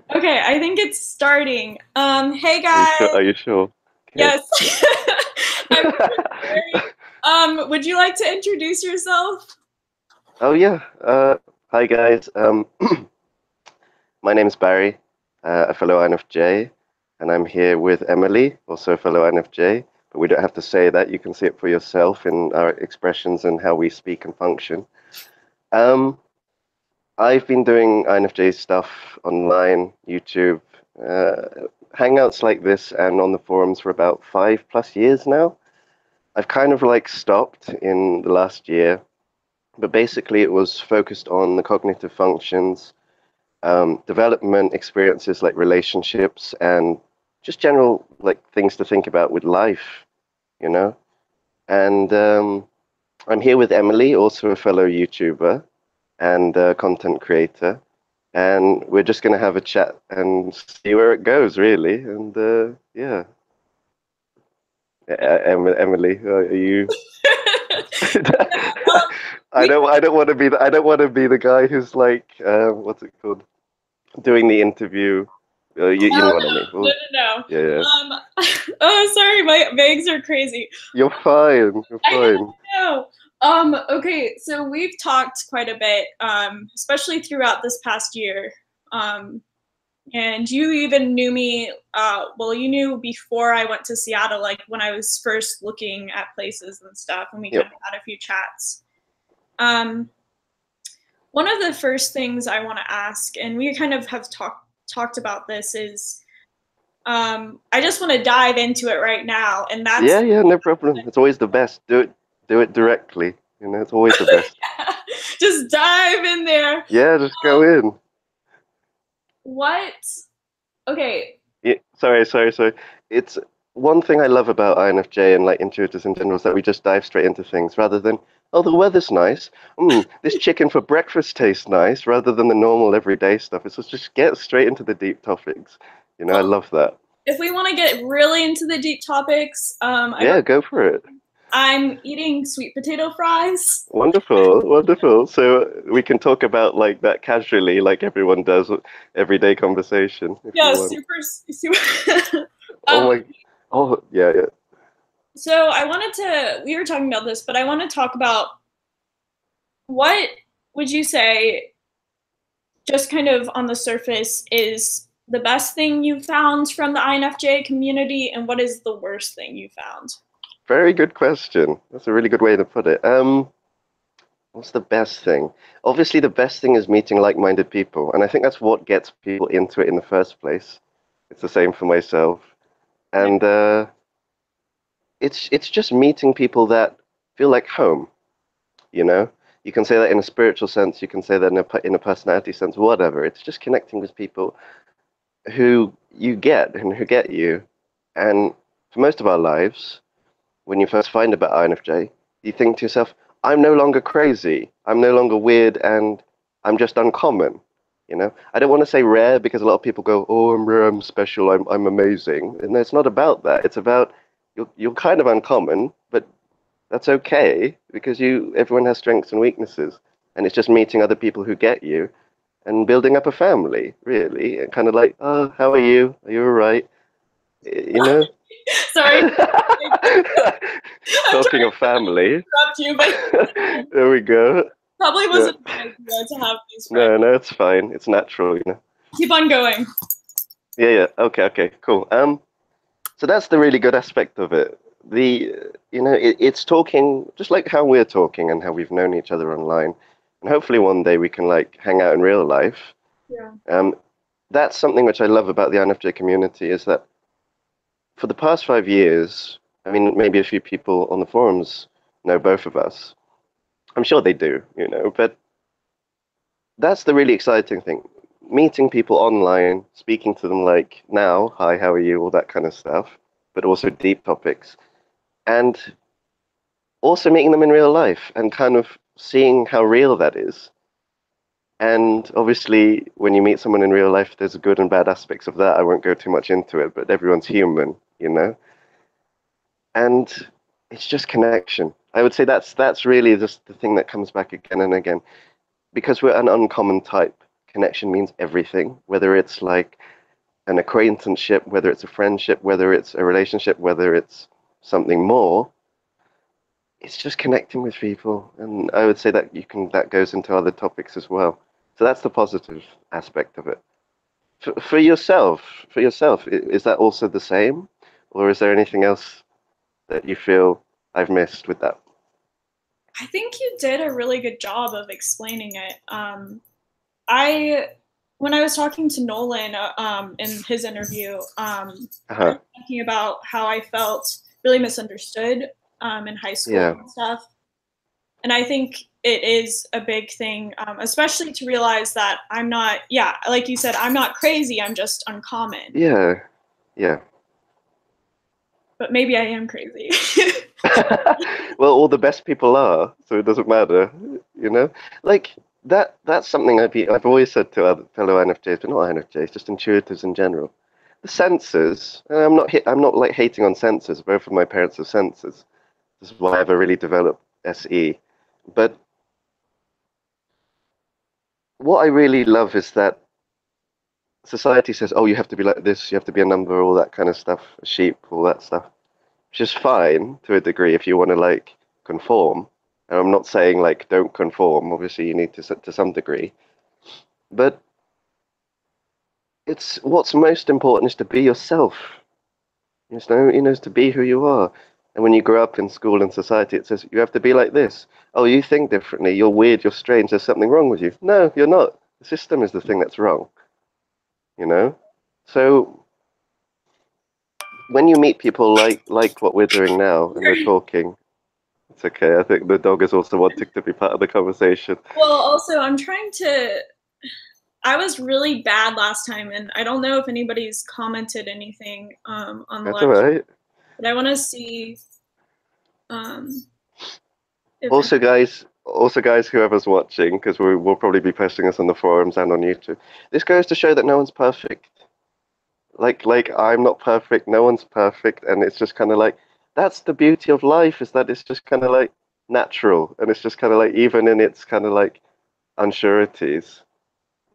Okay, I think it's starting. Hey Are you sure? guys. Are you sure? Okay. Yes. I'm would you like to introduce yourself? Oh yeah. Hi guys. My name is Barry, a fellow INFJ, and I'm here with Emily, also a fellow INFJ. But we don't have to say that. You can see it for yourself in our expressions and how we speak and function. Um, I've been doing INFJ stuff online, YouTube, hangouts like this, and on the forums for about 5+ years now. I've kind of like stopped in the last year, but basically it was focused on the cognitive functions, development experiences like relationships, and just general like things to think about with life, you know. And I'm here with Emily, also a fellow YouTuber and content creator, and we're just going to have a chat and see where it goes, really. And yeah, Emily, are you? We I don't want to be I don't want to be the guy who's like what's it called, doing the interview. You no, know no, what I mean? no, Well, no, yeah, yeah. no. Oh, sorry, my bangs are crazy. You're fine. You're I know, fine. I know. Okay, so we've talked quite a bit, especially throughout this past year. Um, and you even knew me, well, you knew before I went to Seattle, like when I was first looking at places and stuff, and we kind Yep. of had a few chats. Um, One of the first things I want to ask, and we kind of have talked about this, is I just want to dive into it right now, and Yeah, that's yeah, no problem. It's always the best. Do it directly. You know, it's always the best. just dive in there. Yeah, just go in. What? Okay. Yeah, sorry. It's one thing I love about INFJ and like intuitors in general is that we just dive straight into things rather than, oh, the weather's nice. This chicken for breakfast tastes nice, rather than the normal everyday stuff. It's just get straight into the deep topics. You know, I Well, love that. if we want to get really into the deep topics, Yeah, go for it. I'm eating sweet potato fries. Wonderful, wonderful. So we can talk about like that casually, like everyone does, everyday conversation, if you Yeah, want. super. Oh um, my, oh yeah, yeah. so I wanted to. We were talking about this, but I want to talk about what would you say, just kind of on the surface, is the best thing you found from the INFJ community, and what is the worst thing you found? Very good question. That's a really good way to put it. What's the best thing? Obviously, the best thing is meeting like-minded people, and I think that's what gets people into it in the first place. It's the same for myself, Yeah. and it's just meeting people that feel like home. You know, you can say that in a spiritual sense, you can say that in a personality sense, whatever. It's just connecting with people who you get and who get you. And for most of our lives, when you first find about INFJ, you think to yourself, I'm no longer crazy, I'm no longer weird, and I'm just uncommon. You know, I don't want to say rare because a lot of people go, "Oh, I'm rare, I'm special, I'm amazing," and it's not about that. It's about you're kind of uncommon, but that's okay because everyone has strengths and weaknesses, and it's just meeting other people who get you and building up a family, really, and kind of like, oh, how are you? Are you all right? You know. Sorry, I'm Talking trying of family, to interrupt you, but there we go. probably Yeah. wasn't a good idea to have these friends. No, no, it's fine. It's natural, you know. Keep on going. Yeah, yeah. Okay, cool. So that's the really good aspect of it. It's talking just like how we're talking and how we've known each other online, and hopefully one day we can like hang out in real life. Yeah. Um, that's something which I love about the INFJ community is that for the past 5 years, I mean, maybe a few people on the forums know both of us. I'm sure they do, you know, but that's the really exciting thing. Meeting people online, speaking to them like now, hi, how are you, all that kind of stuff, but also deep topics, and also meeting them in real life and kind of seeing how real that is. And obviously, when you meet someone in real life, there's good and bad aspects of that. I won't go too much into it, but everyone's human, you know? And it's just connection. I would say that's really just the thing that comes back again and again because we're an uncommon type. connection means everything, whether it's like an acquaintanceship, whether it's a friendship, whether it's a relationship, whether it's something more. It's just connecting with people, and I would say that that goes into other topics as well. So that's the positive aspect of it. For yourself, is that also the same, or is there anything else that you feel I've missed with that? I think you did a really good job of explaining it. I when I was talking to Nolan in his interview, I Uh-huh. was talking about how I felt really misunderstood in high school Yeah, and stuff. And I think it is a big thing, especially to realize that I'm not, yeah, like you said, I'm not crazy. I'm just uncommon. yeah, yeah. But maybe I am crazy. Well, all the best people are, so it doesn't matter, you know? Like that's something I've always said to other fellow INFJs, but not INFJs, just intuitives in general. The senses, and I'm not like hating on senses. Both of my parents have senses. This is why I have a really developed SE. But what I really love is that society says, oh, you have to be like this, you have to be a number, all that kind of stuff, a sheep, all that stuff. Which is fine to a degree if you want to like conform. And I'm not saying like don't conform. Obviously, you need to some degree, but it's what's most important is to be yourself. To be who you are. And when you grow up in school and society, it says you have to be like this. Oh, you think differently. You're weird. You're strange. There's something wrong with you. No, you're not. The system is the thing that's wrong. You know. So when you meet people like what we're doing now, and we're talking, it's okay. I think the dog is also wanting to be part of the conversation. Well, also, I'm trying to. I was really bad last time, and I don't know if anybody's commented anything on the That's all live, right. but I want to see um, if any. Also guys, whoever's watching, because we'll probably be posting this on the forums and on YouTube. This goes to show that no one's perfect. Like I'm not perfect, no one's perfect, and it's just kind of like that's the beauty of life is that it's just kind of like natural, and it's just kind of like even in its kind of like unsureties,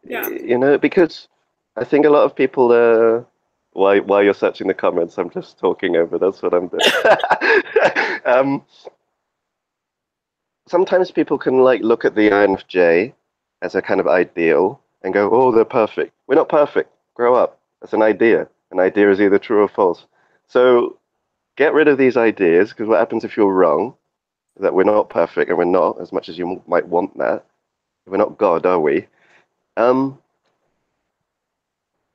Yeah. because I think a lot of people while you're searching the comments, I'm just talking over. That's what I'm doing. Sometimes people can like look at the INFJ as a kind of ideal and go, "Oh, they're perfect." We're not perfect. Grow up. That's an idea. An idea is either true or false. So get rid of these ideas because what happens if you're wrong? That we're not perfect and we're not, as much as you might want that. We're not God, are we? Um,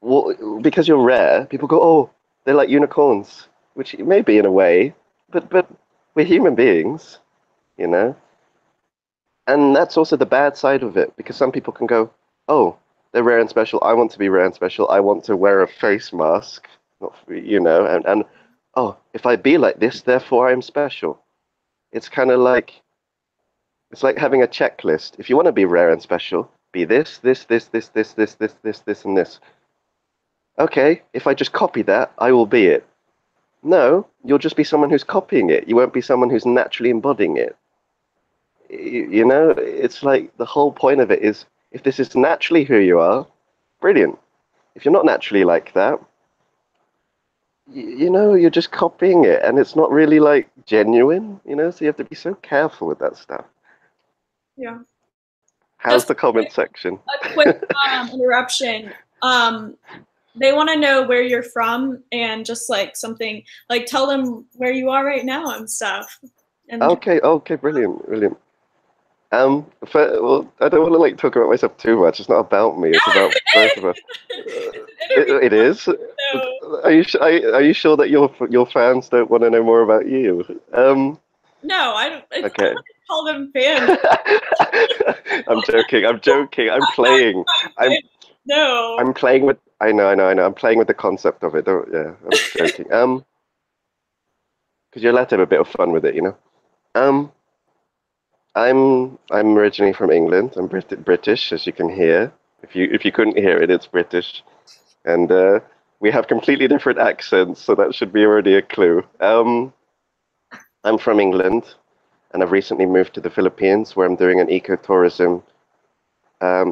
well, because you're rare, people go, "Oh, they're like unicorns," which it may be in a way, but we're human beings, you know. And that's also the bad side of it, because some people can go, oh, they're rare and special. I want to be rare and special. I want to wear a face mask, not and oh, if I be like this, therefore I'm special. It's kind of like it's like having a checklist. If you want to be rare and special, be this, and this. Okay, if I just copy that, I will be it. No, you'll just be someone who's copying it. You won't be someone who's naturally embodying it. It's like the whole point of it is if this is naturally who you are, brilliant. If you're not naturally like that, you're just copying it and it's not really like genuine, so you have to be so careful with that stuff. Yeah. How's Just the comment section? a quick interruption. They want to know where you're from and just like something like tell them where you are right now and stuff. And Okay, brilliant. Well, I don't want to like talk about myself too much. It's not about me. It's about both of us. it's an interview. It is. So, Are you sure that your fans don't want to know more about you? no, I don't. I Okay. wouldn't call them fans. I'm joking. I'm playing. I'm No. I'm playing with. I know. I'm playing with the concept of it. Yeah, I'm joking. Because you're allowed to have a bit of fun with it. Um, I'm originally from England. I'm British, as you can hear. If you couldn't hear it, it's British, and we have completely different accents, so that should be already a clue. I'm from England, and I've recently moved to the Philippines, where I'm doing an ecotourism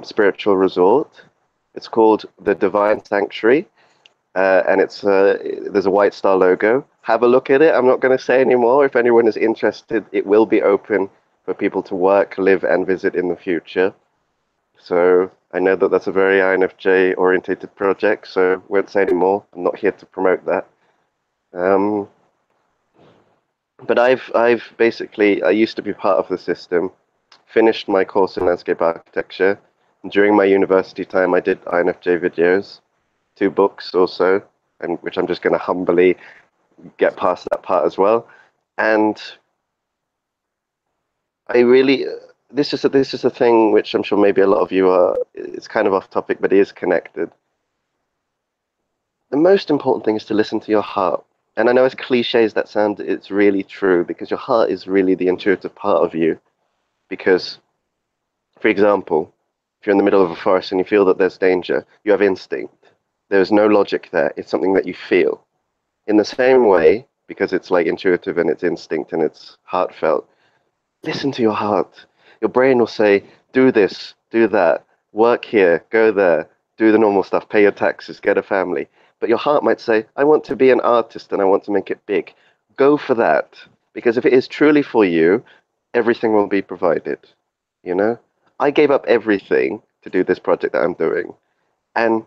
spiritual resort. It's called the Divine Sanctuary, and there's a White Star logo. Have a look at it. I'm not going to say any more. If anyone is interested, it will be open for people to work, live, and visit in the future. So I know that that's a very INFJ orientated project, so won't say any more. I'm not here to promote that. But I've basically, I used to be part of the system, finished my course in landscape architecture. And during my university time, I did INFJ videos, 2 books or so, and which I'm just going to humbly get past that part as well. And I really, this is a thing which I'm sure maybe a lot of you are. It's kind of off topic, but it is connected. The most important thing is to listen to your heart. And I know as cliche as that sounds, it's really true, because your heart is really the intuitive part of you. Because, for example, if you're in the middle of a forest and you feel that there's danger, you have instinct. There's no logic there. It's something that you feel. In the same way, because it's like intuitive and it's instinct and it's heartfelt, listen to your heart. Your brain will say, do this, do that, work here, go there, do the normal stuff, pay your taxes, get a family. But your heart might say, I want to be an artist and I want to make it big. Go for that. Because if it is truly for you, everything will be provided. You know? I gave up everything to do this project that I'm doing. And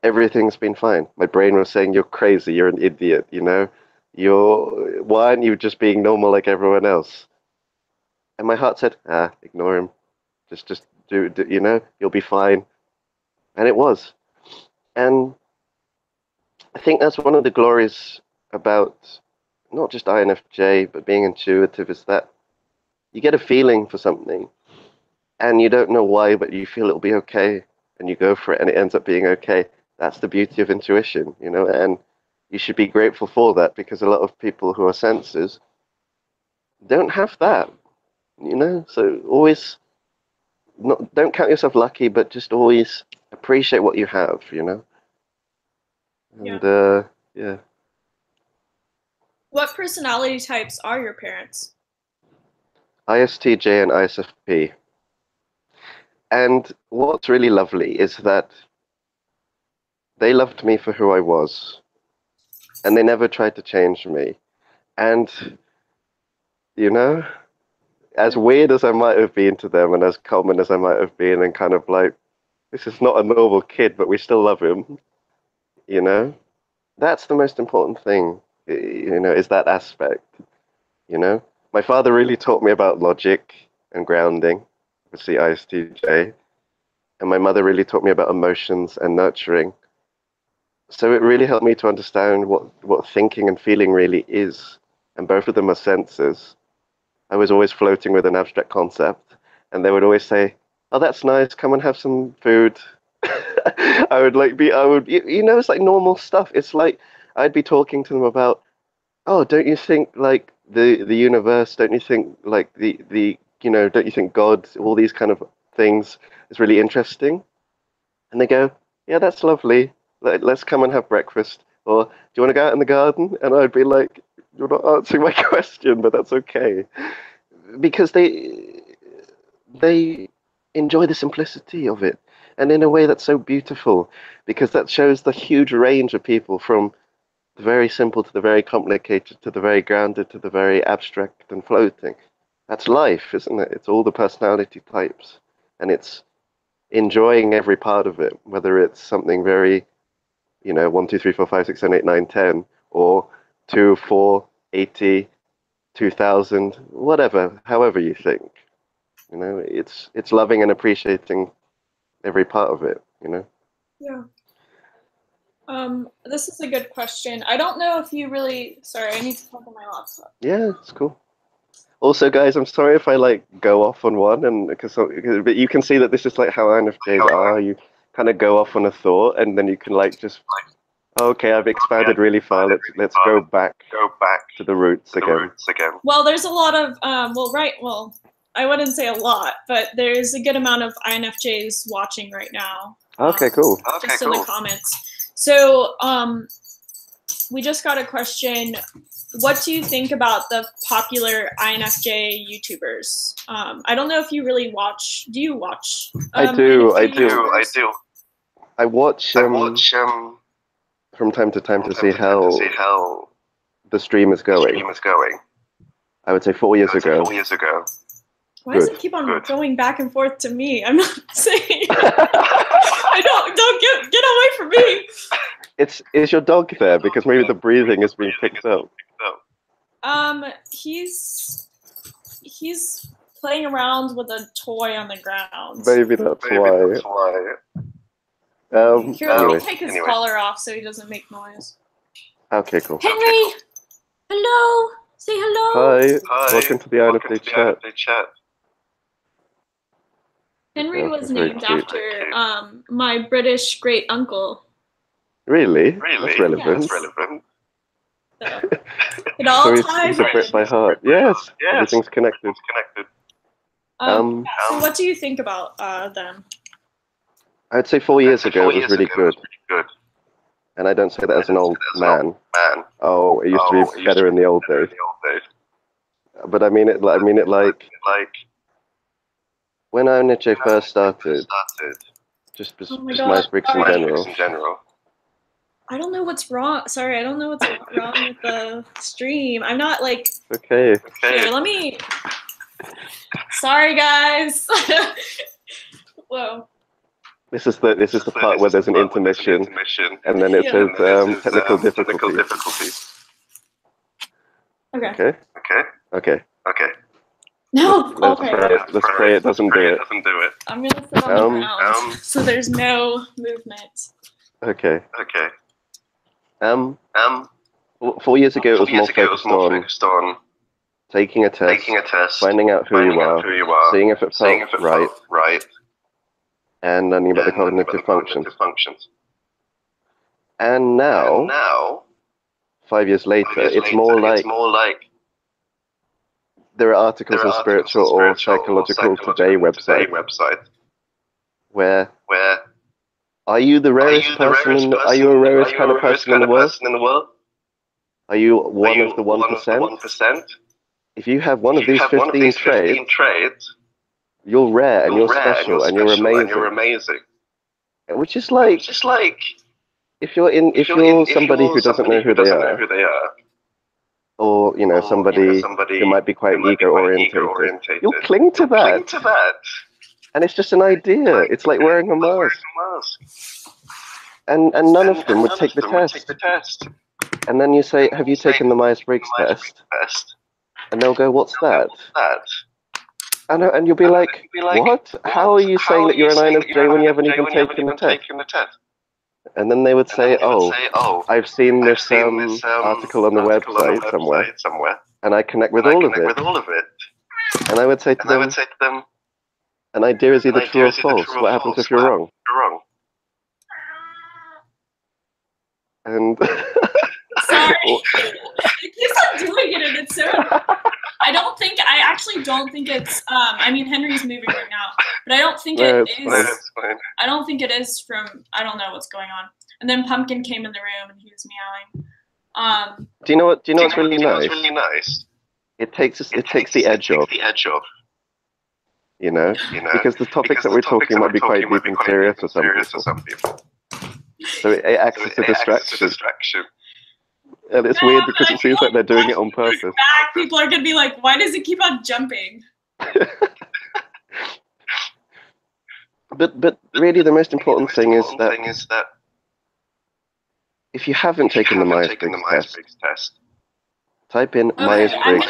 everything's been fine. My brain was saying, you're crazy, you're an idiot, you know? Why aren't you just being normal like everyone else? And my heart said, ignore him. Just do, you know, you'll be fine. And it was. And I think that's one of the glories about not just INFJ, but being intuitive, is that you get a feeling for something and you don't know why, but you feel it'll be okay and you go for it and it ends up being okay. That's the beauty of intuition, you know, and you should be grateful for that, because a lot of people who are sensors don't have that, you know. So always, don't count yourself lucky, but just always appreciate what you have, you know. And yeah. What personality types are your parents? ISTJ and ISFP. And what's really lovely is that they loved me for who I was, and they never tried to change me. And, you know, as weird as I might have been to them and as common as I might have been, and kind of like, this is not a normal kid, but we still love him, you know? That's the most important thing, you know, is that aspect, you know? My father really taught me about logic and grounding, obviously ISTJ, and my mother really taught me about emotions and nurturing. So it really helped me to understand what thinking and feeling really is, and both of them are senses. I was always floating with an abstract concept, and they would always say, "Oh, that's nice. Come and have some food." You know, it's like normal stuff. It's like I'd be talking to them about, "Oh, don't you think like the universe? Don't you think like the you know, don't you think God? All these kind of things is really interesting." And they go, "Yeah, that's lovely. Let's come and have breakfast." Or, "Do you want to go out in the garden?" And I'd be like, "You're not answering my question, but that's okay." Because they enjoy the simplicity of it, and in a way that's so beautiful, because that shows the huge range of people, from the very simple to the very complicated to the very grounded to the very abstract and floating. That's life, isn't it? It's all the personality types, and it's enjoying every part of it, whether it's something very, you know, 1, 2, 3, 4, 5, 6, 7, 8, 9, 10, or 2, 4, 80, 2000, whatever, however you think. You know, it's loving and appreciating every part of it, you know? Yeah. This is a good question. I don't know if you really, sorry, I need to plug in my laptop. Yeah, it's cool. Also, guys, I'm sorry if I like go off on one, and but you can see that this is like how INFJs are. You kind of go off on a thought, and then you can like just, oh, okay, I've expanded really far. Let's go back to the roots again. Well, there's a lot of well, I wouldn't say a lot, but there's a good amount of INFJs watching right now. Okay, cool. Just in the comments. So we just got a question what do you think about the popular INFJ YouTubers? I don't know if you really watch. Do you watch? I do. YouTubers? I watch from time to time to see how the stream is going. I would say 4 years ago. Why does it keep on going back and forth to me? I'm not saying. I don't get away from me. Is your dog there? Because maybe the breathing is being picked up. He's playing around with a toy on the ground. Maybe that's why. Here, let me take his collar off so he doesn't make noise. Okay, cool. Henry! Hello! Say hello! Hi. Welcome to the INFJ chat. Henry was named after my British great uncle. Really? That's relevant. So, it all ties he's a Brit by heart. Yes. Everything's connected. So what do you think about them? I'd say 4 years ago it was really good. And I don't say that as an old man. Oh, it used to be better in the old days. But I mean it like when INFJ first started, just Myers-Briggs in general. I don't know what's wrong. Sorry, I don't know what's wrong with the stream. I'm not like. Okay. Here, let me. Sorry, guys. Whoa. This is the part where there's an intermission, and then it says technical difficulties. Okay. No. Let's pray it doesn't do it. I'm gonna sit on the ground so there's no movement. Okay. 4 years ago, it was more focused on taking a test, finding out who you are, seeing if it felt right, and learning about the cognitive functions. And now, 5 years later, it's more like there are articles on Spiritual or Psychological Today website where are you the rarest person? Are you a rarest kind of person in the world? Are you one of the 1%? If you have one of these 15 traits, you're rare and you're special and you're amazing. Which is like if you're somebody who doesn't know who they are, or somebody who might be quite ego-orientated, you'll cling to that. And it's just an idea. It's like wearing a mask. And none of them would take the test. And then you say, have you taken the Myers-Briggs test? And they'll go, what's that? And you'll be like, what? How are you saying that you're an INFJ when you haven't even taken the test? And then they would say, oh, I've seen this article on the website somewhere, and I connect with all of it. And I would say to them, an idea is either true or false. What happens if you're wrong? And sorry, it keeps on doing it, and it's so. I actually don't think it's. I mean, Henry's moving right now, but I don't think it is. I don't think it is from. I don't know what's going on. And then Pumpkin came in the room and he was meowing. Do you know what's really nice? It takes the edge off. Because the topics that we're talking might be quite deep and serious for some people. So it acts as a distraction. And it's weird because it seems like they're doing it on purpose. Back, people are going to be like, why does it keep on jumping? But really the most important thing is that if you haven't taken the Myers-Briggs test, type in Myers-Briggs.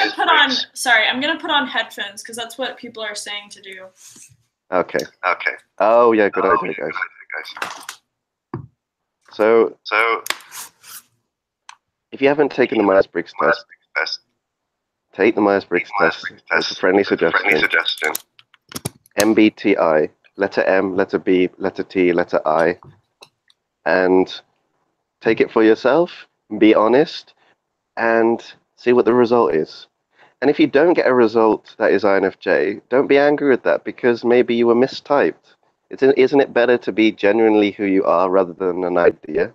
I'm going to put on headphones because that's what people are saying to do. Okay. Oh, yeah, good idea, guys. So if you haven't taken the Myers-Briggs test, take the Myers-Briggs test. It's a friendly suggestion. MBTI, letter M, letter B, letter T, letter I, and take it for yourself, be honest, and see what the result is. And if you don't get a result that is INFJ, don't be angry with that because maybe you were mistyped. Isn't it better to be genuinely who you are rather than an idea?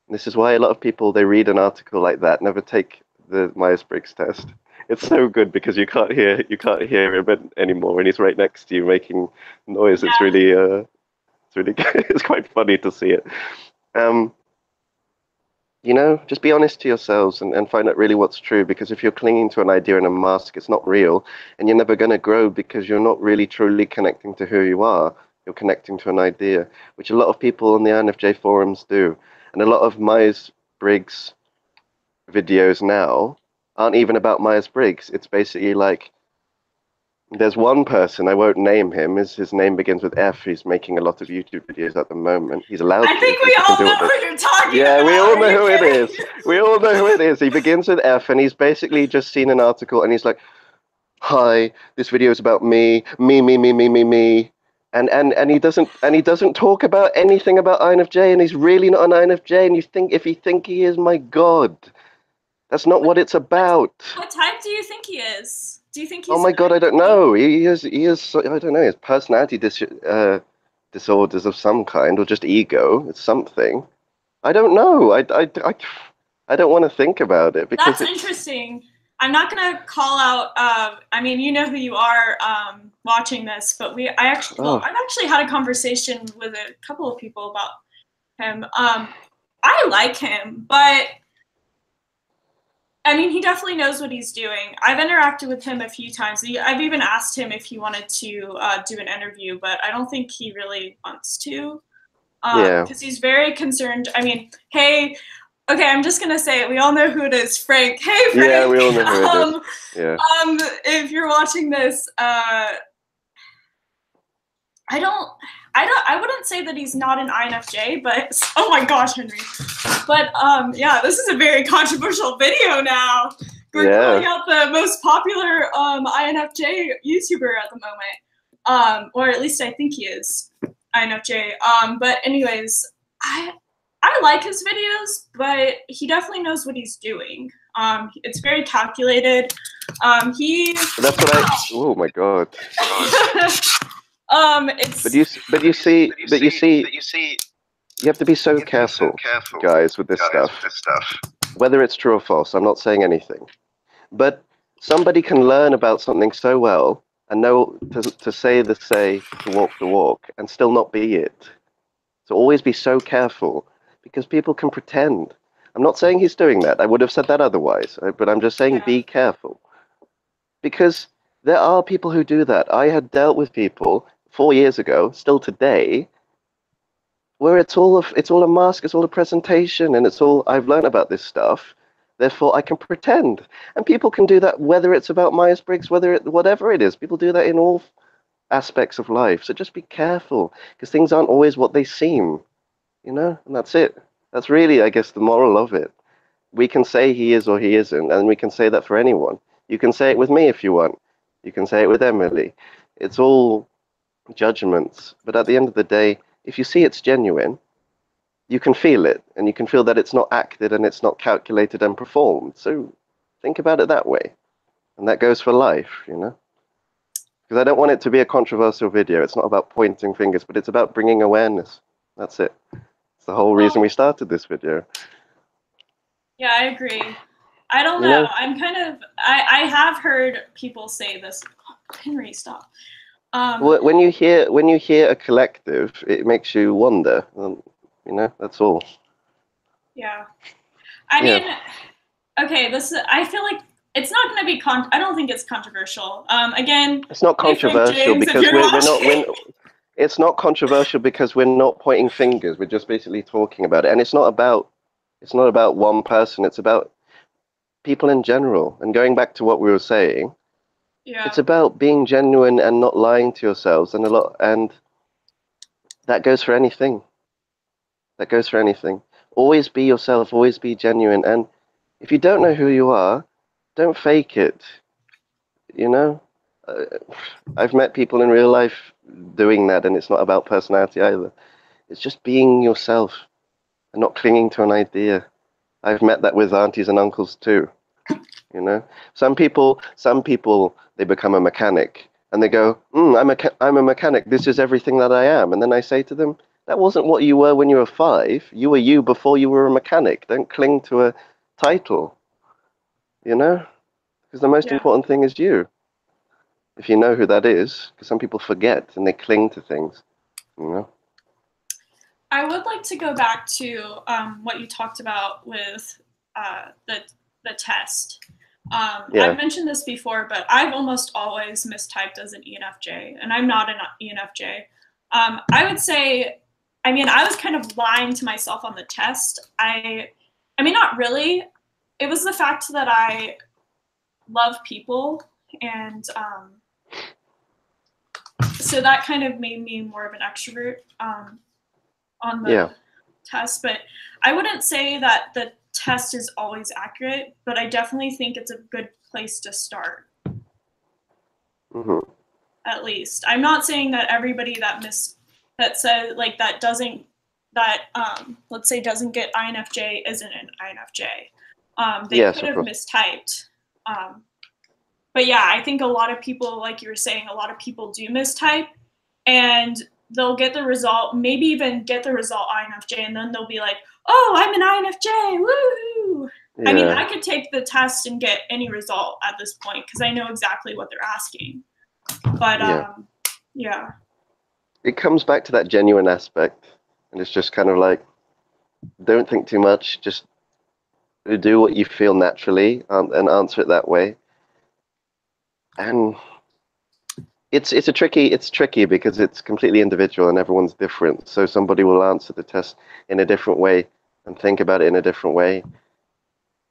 This is why a lot of people, they read an article like that, never take the Myers-Briggs test. It's so good because you can't hear him anymore when he's right next to you making noise. It's Yeah. really good. It's quite funny to see it. Um, just be honest to yourselves and find out really what's true, because if you're clinging to an idea in a mask, it's not real, and you're never going to grow because you're not really truly connecting to who you are. You're connecting to an idea, which a lot of people on the INFJ forums do. And a lot of Myers-Briggs videos now aren't even about Myers-Briggs. It's basically like, there's one person, I won't name him, his name begins with F. He's making a lot of YouTube videos at the moment. He's allowed I to think we because he can all do know what who you're talking Yeah, about. we all Are know you who it is. kidding? We all know who it is. He begins with F, and he's basically just seen an article, and he's like, "Hi, this video is about me, me, me, me, me, me, me," and he doesn't talk about anything about INFJ, and he's really not an INFJ. And if you think he is, my God, that's not what it's about. What type do you think he is? Do you think Oh he's my an God, I don't INFJ? know. He is. I don't know. His personality disorders of some kind, or just ego. It's something. I don't know. I don't want to think about it because That's it's. interesting. I'm not gonna call out. I mean, you know who you are watching this, but well, Oh, I've actually had a conversation with a couple of people about him. I like him, but I mean, he definitely knows what he's doing. I've interacted with him a few times. I've even asked him if he wanted to do an interview, but I don't think he really wants to yeah. because he's very concerned. I mean, hey, okay, I'm just gonna say it. We all know who it is, Frank. Hey, Yeah, we Frank. all know who it is. Yeah. If you're watching this, I don't, I wouldn't say that he's not an INFJ, but oh my gosh, Henry. But yeah, this is a very controversial video now. We're calling Yeah. out the most popular INFJ YouTuber at the moment, or at least I think he is INFJ. But anyways, I like his videos, but he definitely knows what he's doing. It's very calculated. He That's what I. Oh my God. But it's you see, you have to be so careful, guys, with this stuff. Whether it's true or false, I'm not saying anything. But somebody can learn about something so well and know to say the say, to walk the walk, and still not be it. So always be so careful, because people can pretend. I'm not saying he's doing that. I would have said that otherwise. But I'm just saying yeah, be careful. Because there are people who do that. I had dealt with people 4 years ago, still today, where it's all a mask, it's all a presentation, and it's all I've learned about this stuff. Therefore, I can pretend, and people can do that whether it's about Myers-Briggs, whatever it is. People do that in all aspects of life. So just be careful, because things aren't always what they seem, and that's it. That's really, I guess, the moral of it. We can say he is or he isn't, and we can say that for anyone. You can say it with me if you want. You can say it with Emily. It's all judgments. But at the end of the day, if you see it's genuine, you can feel it, and you can feel that it's not acted and it's not calculated and performed. So think about it that way. And that goes for life. Because I don't want it to be a controversial video. It's not about pointing fingers, but it's about bringing awareness. That's it. It's the whole reason well, we started this video. yeah, I agree. I don't You know. know, I'm kind of. I have heard people say this. Henry, stop. Um, when you hear a collective, it makes you wonder. That's all. yeah. I Yeah. mean, okay. I feel like it's not going to be. I don't think it's controversial. Again, It's not hey Frank controversial James, if because you're we're not watching. it's not controversial because we're not pointing fingers. We're just basically talking about it, and it's not about one person. It's about people in general. And going back to what we were saying, it's Yeah. about being genuine and not lying to yourselves, and that goes for anything. That goes for anything. Always be yourself. Always be genuine. And if you don't know who you are, don't fake it. You know, uh, I've met people in real life doing that, and it's not about personality either. It's just being yourself and not clinging to an idea. I've met that with aunties and uncles too. You know, some people, they become a mechanic and they go, I'm a mechanic. This is everything that I am. And then I say to them, that wasn't what you were when you were 5. You were you before you were a mechanic. Don't cling to a title. you know? Because the most Yeah. important thing is you, if you know who that is, because some people forget and they cling to things, you know? I would like to go back to what you talked about with the test. I've Yeah, mentioned this before, but I've almost always mistyped as an ENFJ, and I'm not an ENFJ. I would say, I mean, I was kind of lying to myself on the test. I mean, not really. It was the fact that I love people, and so that kind of made me more of an extrovert on yeah. the test. But I wouldn't say that the test is always accurate, but I definitely think it's a good place to start. Hmm. At least I'm not saying that everybody that says like that doesn't that let's say doesn't get INFJ isn't an INFJ. They Yes, could of have course. mistyped. Um, but yeah, I think a lot of people, like you were saying, a lot of people do mistype, and they'll get the result, maybe even get the result INFJ, and then they'll be like, "Oh, I'm an INFJ, woohoo!" I mean, Yeah, I could take the test and get any result at this point because I know exactly what they're asking. But yeah. yeah, It comes back to that genuine aspect, and it's just kind of like, don't think too much, just do what you feel naturally, and answer it that way. And it's tricky because it's completely individual and everyone's different. So somebody will answer the test in a different way and think about it in a different way.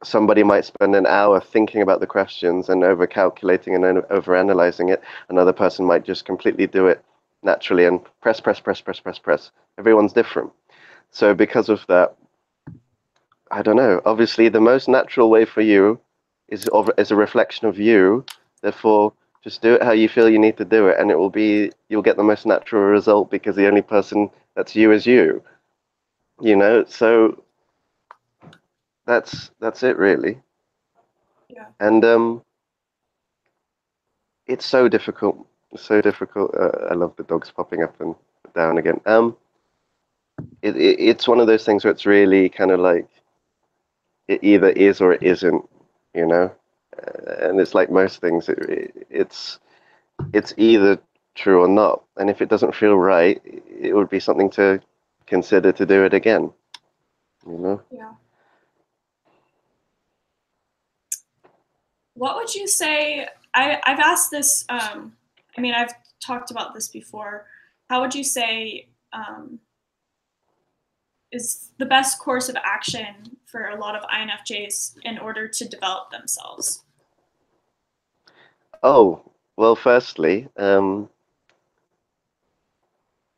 Somebody might spend an hour thinking about the questions and over calculating and over analyzing it. Another person might just completely do it naturally and press, press, press, press, press, press. Everyone's different. So because of that, I don't know. Obviously, the most natural way for you is a reflection of you. Therefore, just do it how you feel you need to do it, and you'll get the most natural result because the only person that's you is you. You know, so that's it really. yeah, And it's so difficult. It's so difficult. I love the dogs popping up and down again. It's one of those things where it's really kind of like it either is or it isn't. You know, and it's like most things. It's either true or not. And if it doesn't feel right, it would be something to consider to do it again, you know? yeah. What would you say? I've asked this. I mean, I've talked about this before. How would you say is the best course of action for a lot of INFJs in order to develop themselves? Oh, well, firstly,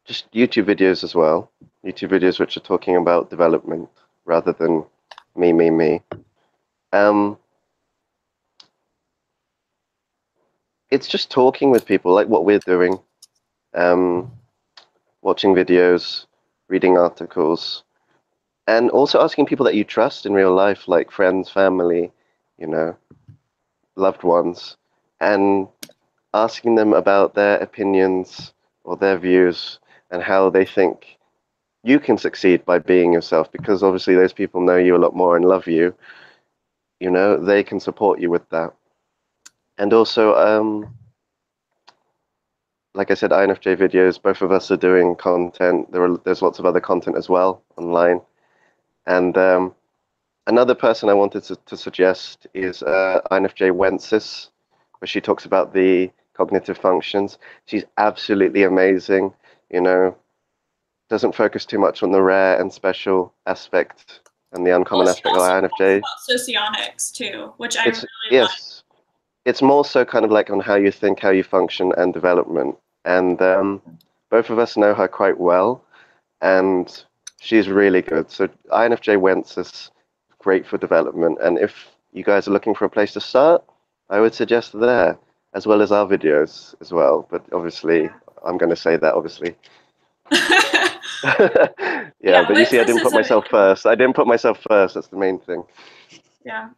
just YouTube videos as well. YouTube videos which are talking about development rather than me, me, me. Um, it's just talking with people like what we're doing, um, watching videos, reading articles, and also asking people that you trust in real life, like friends, family, you know, loved ones, and asking them about their opinions or their views and how they think you can succeed by being yourself, because obviously those people know you a lot more and love you, you know, they can support you with that. And also, like I said, INFJ videos, both of us are doing content. There's lots of other content as well online. And another person I wanted to suggest is INFJ Wences, where she talks about the cognitive functions. She's absolutely amazing, you know, doesn't focus too much on the rare and special aspect and the Well, uncommon she aspect of also talks INFJ. about socionics too, which I It's, really like. yes, it's more so kind of like on how you think, how you function, and development. And both of us know her quite well, and she's really good. So INFJ Wentz is great for development. And if you guys are looking for a place to start, I would suggest there, as well as our videos as well. But obviously, I'm going to say that, obviously. Yeah, Yeah, but you see, I Winston didn't put is myself amazing. first. I didn't put myself first. That's the main thing. Yeah.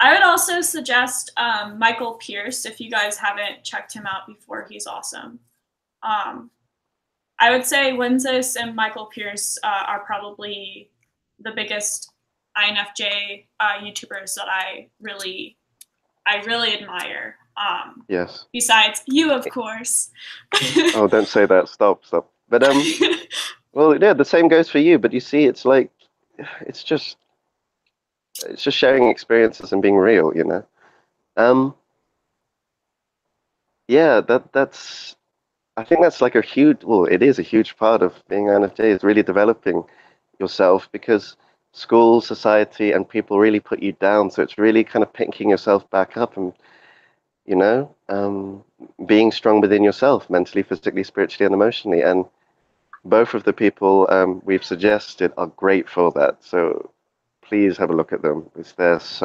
I would also suggest Michael Pierce if you guys haven't checked him out before. He's awesome. Um, I would say Wences and Michael Pierce are probably the biggest INFJ YouTubers that I really I really admire. Yes. Besides you, of course. Oh, don't say that. Stop, stop. But well, yeah, the same goes for you. But you see, it's like, it's just, it's just sharing experiences and being real, you know. Um, yeah, that's. I think that's like a huge. Well, it is a huge part of being INFJ is really developing yourself because school, society, and people really put you down. So it's really kind of picking yourself back up and, you know, being strong within yourself, mentally, physically, spiritually, and emotionally. And both of the people we've suggested are great for that. So please have a look at them. Because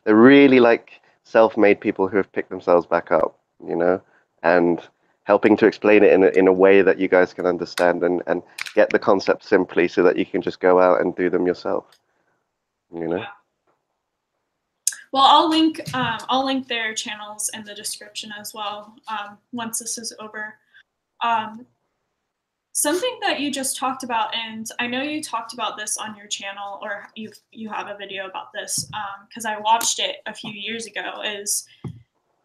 they're really like self-made people who have picked themselves back up, you know, and helping to explain it in a way that you guys can understand and get the concept simply so that you can just go out and do them yourself, you know. Well, I'll link their channels in the description as well once this is over. Um, Something that you just talked about, and I know you talked about this on your channel, or you have a video about this, because I watched it a few years ago, is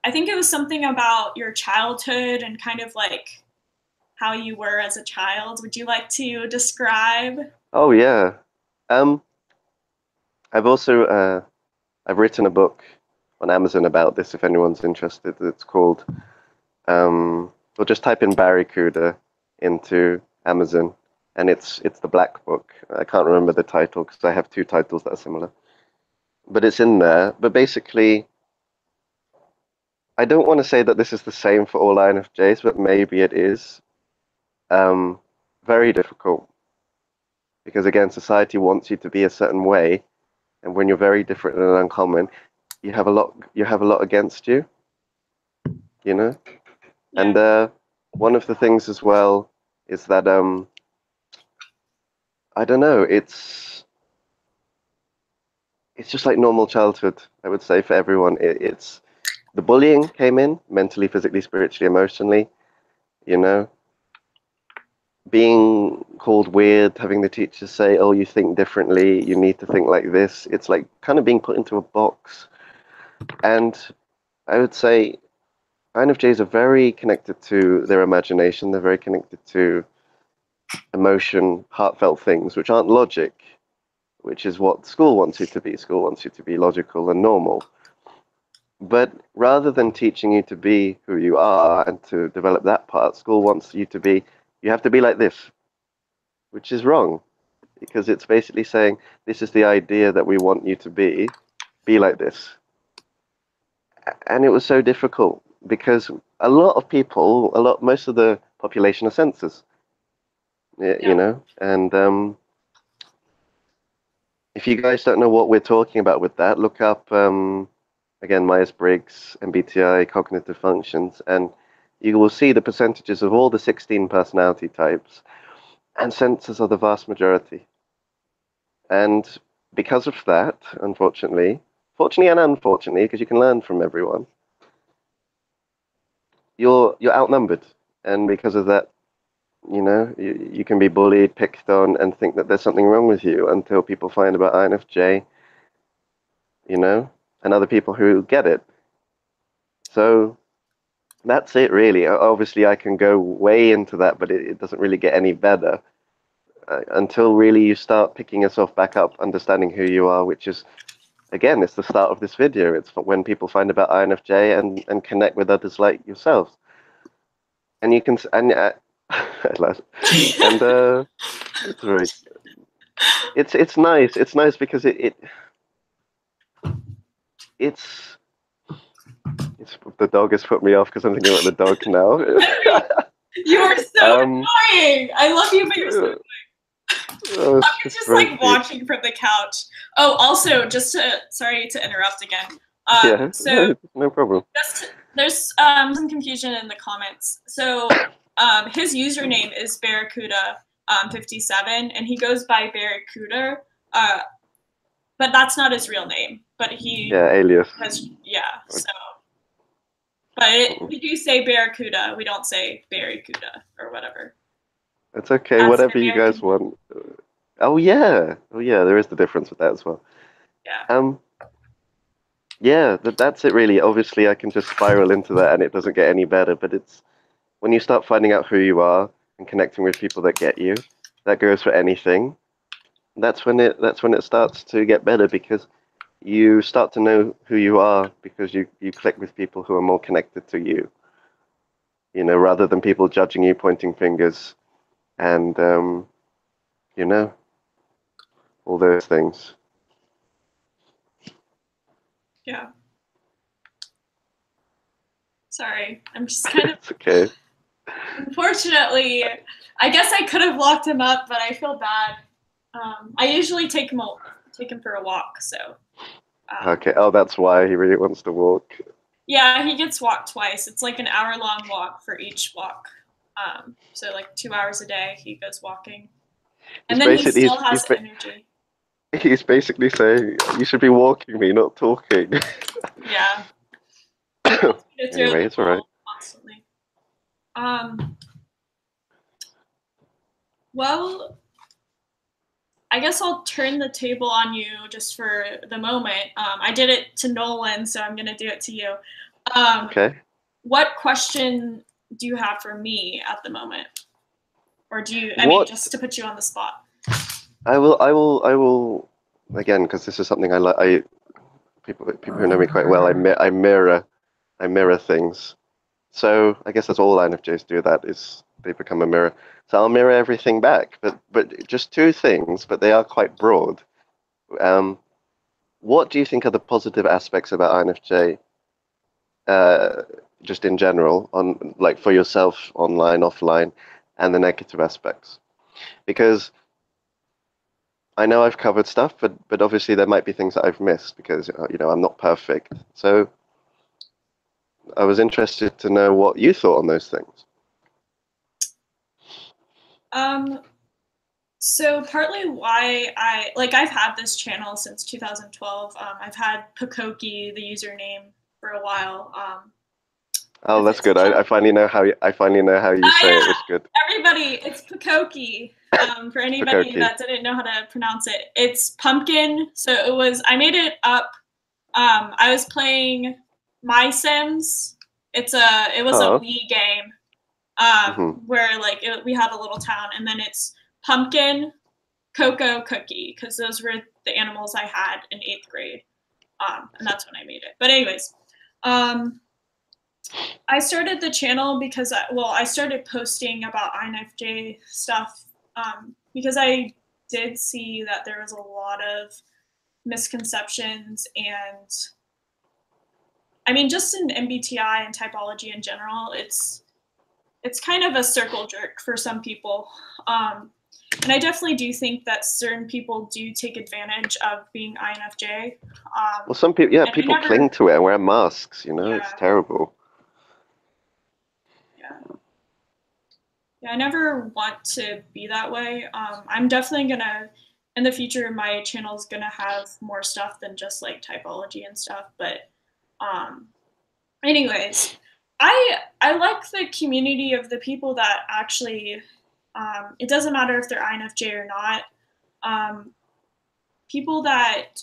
I think it was something about your childhood and kind of like how you were as a child. Would you like to describe? Oh yeah. Um, I've also I've written a book on Amazon about this if anyone's interested. It's called well, just type in Barracuda into Amazon, and it's the Black Book. I can't remember the title because I have two titles that are similar, but it's in there. But basically, I don't want to say that this is the same for all INFJs, but maybe it is. Um, Very difficult because again, society wants you to be a certain way, and when you're very different and uncommon, you have a lot against you, you know. Yeah. And one of the things as well is that I don't know, it's just like normal childhood, I would say for everyone. It's the bullying came in mentally, physically, spiritually, emotionally, you know, being called weird, having the teachers say, "Oh, you think differently, you need to think like this." It's like kind of being put into a box. And I would say INFJs are very connected to their imagination. They're very connected to emotion, heartfelt things, which aren't logic, which is what school wants you to be. School wants you to be logical and normal. But rather than teaching you to be who you are and to develop that part, school wants you to be, you have to be like this, which is wrong because it's basically saying, this is the idea that we want you to be like this. And it was so difficult because a lot of people, most of the population are sensors, you Yeah. know, and if you guys don't know what we're talking about with that, look up again Myers-Briggs, MBTI, cognitive functions, and you will see the percentages of all the 16 personality types, and sensors are the vast majority. And because of that, fortunately and unfortunately, because you can learn from everyone, you're outnumbered, and because of that, you know, you can be bullied, picked on, and think that there's something wrong with you until people find about INFJ, you know, and other people who get it. So that's it, really. Obviously, I can go way into that, but it doesn't really get any better until really you start picking yourself back up, understanding who you are, which is, again, it's the start of this video. It's when people find about INFJ and connect with others like yourselves. And you can, and and it's very, it's nice. It's nice because it's the dog has put me off because I'm thinking about the dog now. You are so annoying. I love you, but you're so oh, it's You're just just very like cute. watching from the couch. Oh, also, just to sorry to interrupt again. Yeah, So no, no problem. just there's some confusion in the comments. So his username is Barracuda 57, and he goes by Barracuda. Uh, but that's not his real name. But he Yeah, alias. has So, but we do say Barracuda. We don't say Barracuda or whatever. It's okay, That's an whatever you guys American. want. Oh yeah, there is the difference with that as well. Yeah. Um, Yeah, that's it really. Obviously, I can just spiral into that and it doesn't get any better. But it's when you start finding out who you are and connecting with people that get you, that goes for anything. That's when it starts to get better because you start to know who you are because you click with people who are more connected to you. Rather than people judging you, pointing fingers, and you know, all those things. Yeah. Sorry, I'm just kind of. It's okay. Unfortunately, I guess I could have locked him up, but I feel bad. I usually take him for a walk, so. Okay. Oh, that's why he really wants to walk. Yeah, he gets walked twice. It's like an hour-long walk for each walk. So like 2 hours a day, he goes walking, He's and then he basically still he's has he's, ba energy. he's basically saying you should be walking me, not talking. Yeah, he wants me to throw Anyway, the it's all right. ball constantly. Um, well, I guess I'll turn the table on you just for the moment. I did it to Nolan, so I'm gonna do it to you. Um, Okay. what question do you have for me at the moment? Or do you, I mean, What just to put you on the spot? I will again because this is something I like. People who know me quite well. I mirror things. So I guess that's all INFJs do. That is they become a mirror. So I'll mirror everything back. But just two things, but they are quite broad. Um, what do you think are the positive aspects about INFJ? Uh, just in general, on like for yourself, online, offline, and the negative aspects. Because I know I've covered stuff, but obviously there might be things that I've missed because I'm not perfect. So I was interested to know what you thought on those things. Um, so partly why I've had this channel since 2012. I've had pucokie, the username, for a while. Oh, Because that's it's good. I finally know how you say it. yeah, It's good. everybody, it's pucokie. For anybody Pukoki. that didn't know how to pronounce it, it's pumpkin. So I made it up. I was playing My Sims. It was a Oh. Wii game. Hmm. Where we had a little town, and then it's pumpkin, cocoa, cookie, because those were the animals I had in 8th grade, and that's when I made it. But anyways, um, I started the channel because I started posting about INFJ stuff because I did see that there was a lot of misconceptions and I mean just in MBTI and typology in general, it's kind of a circle jerk for some people. And I definitely do think that certain people do take advantage of being INFJ. Well, some people, yeah, And I people cling never, to it and wear masks. It's yeah, terrible. yeah. Yeah, I never want to be that way. I'm definitely gonna, in the future, my channel is gonna have more stuff than just like typology and stuff. But, um, anyways, I like the community of the people that actually. It doesn't matter if they're INFJ or not. Um, People that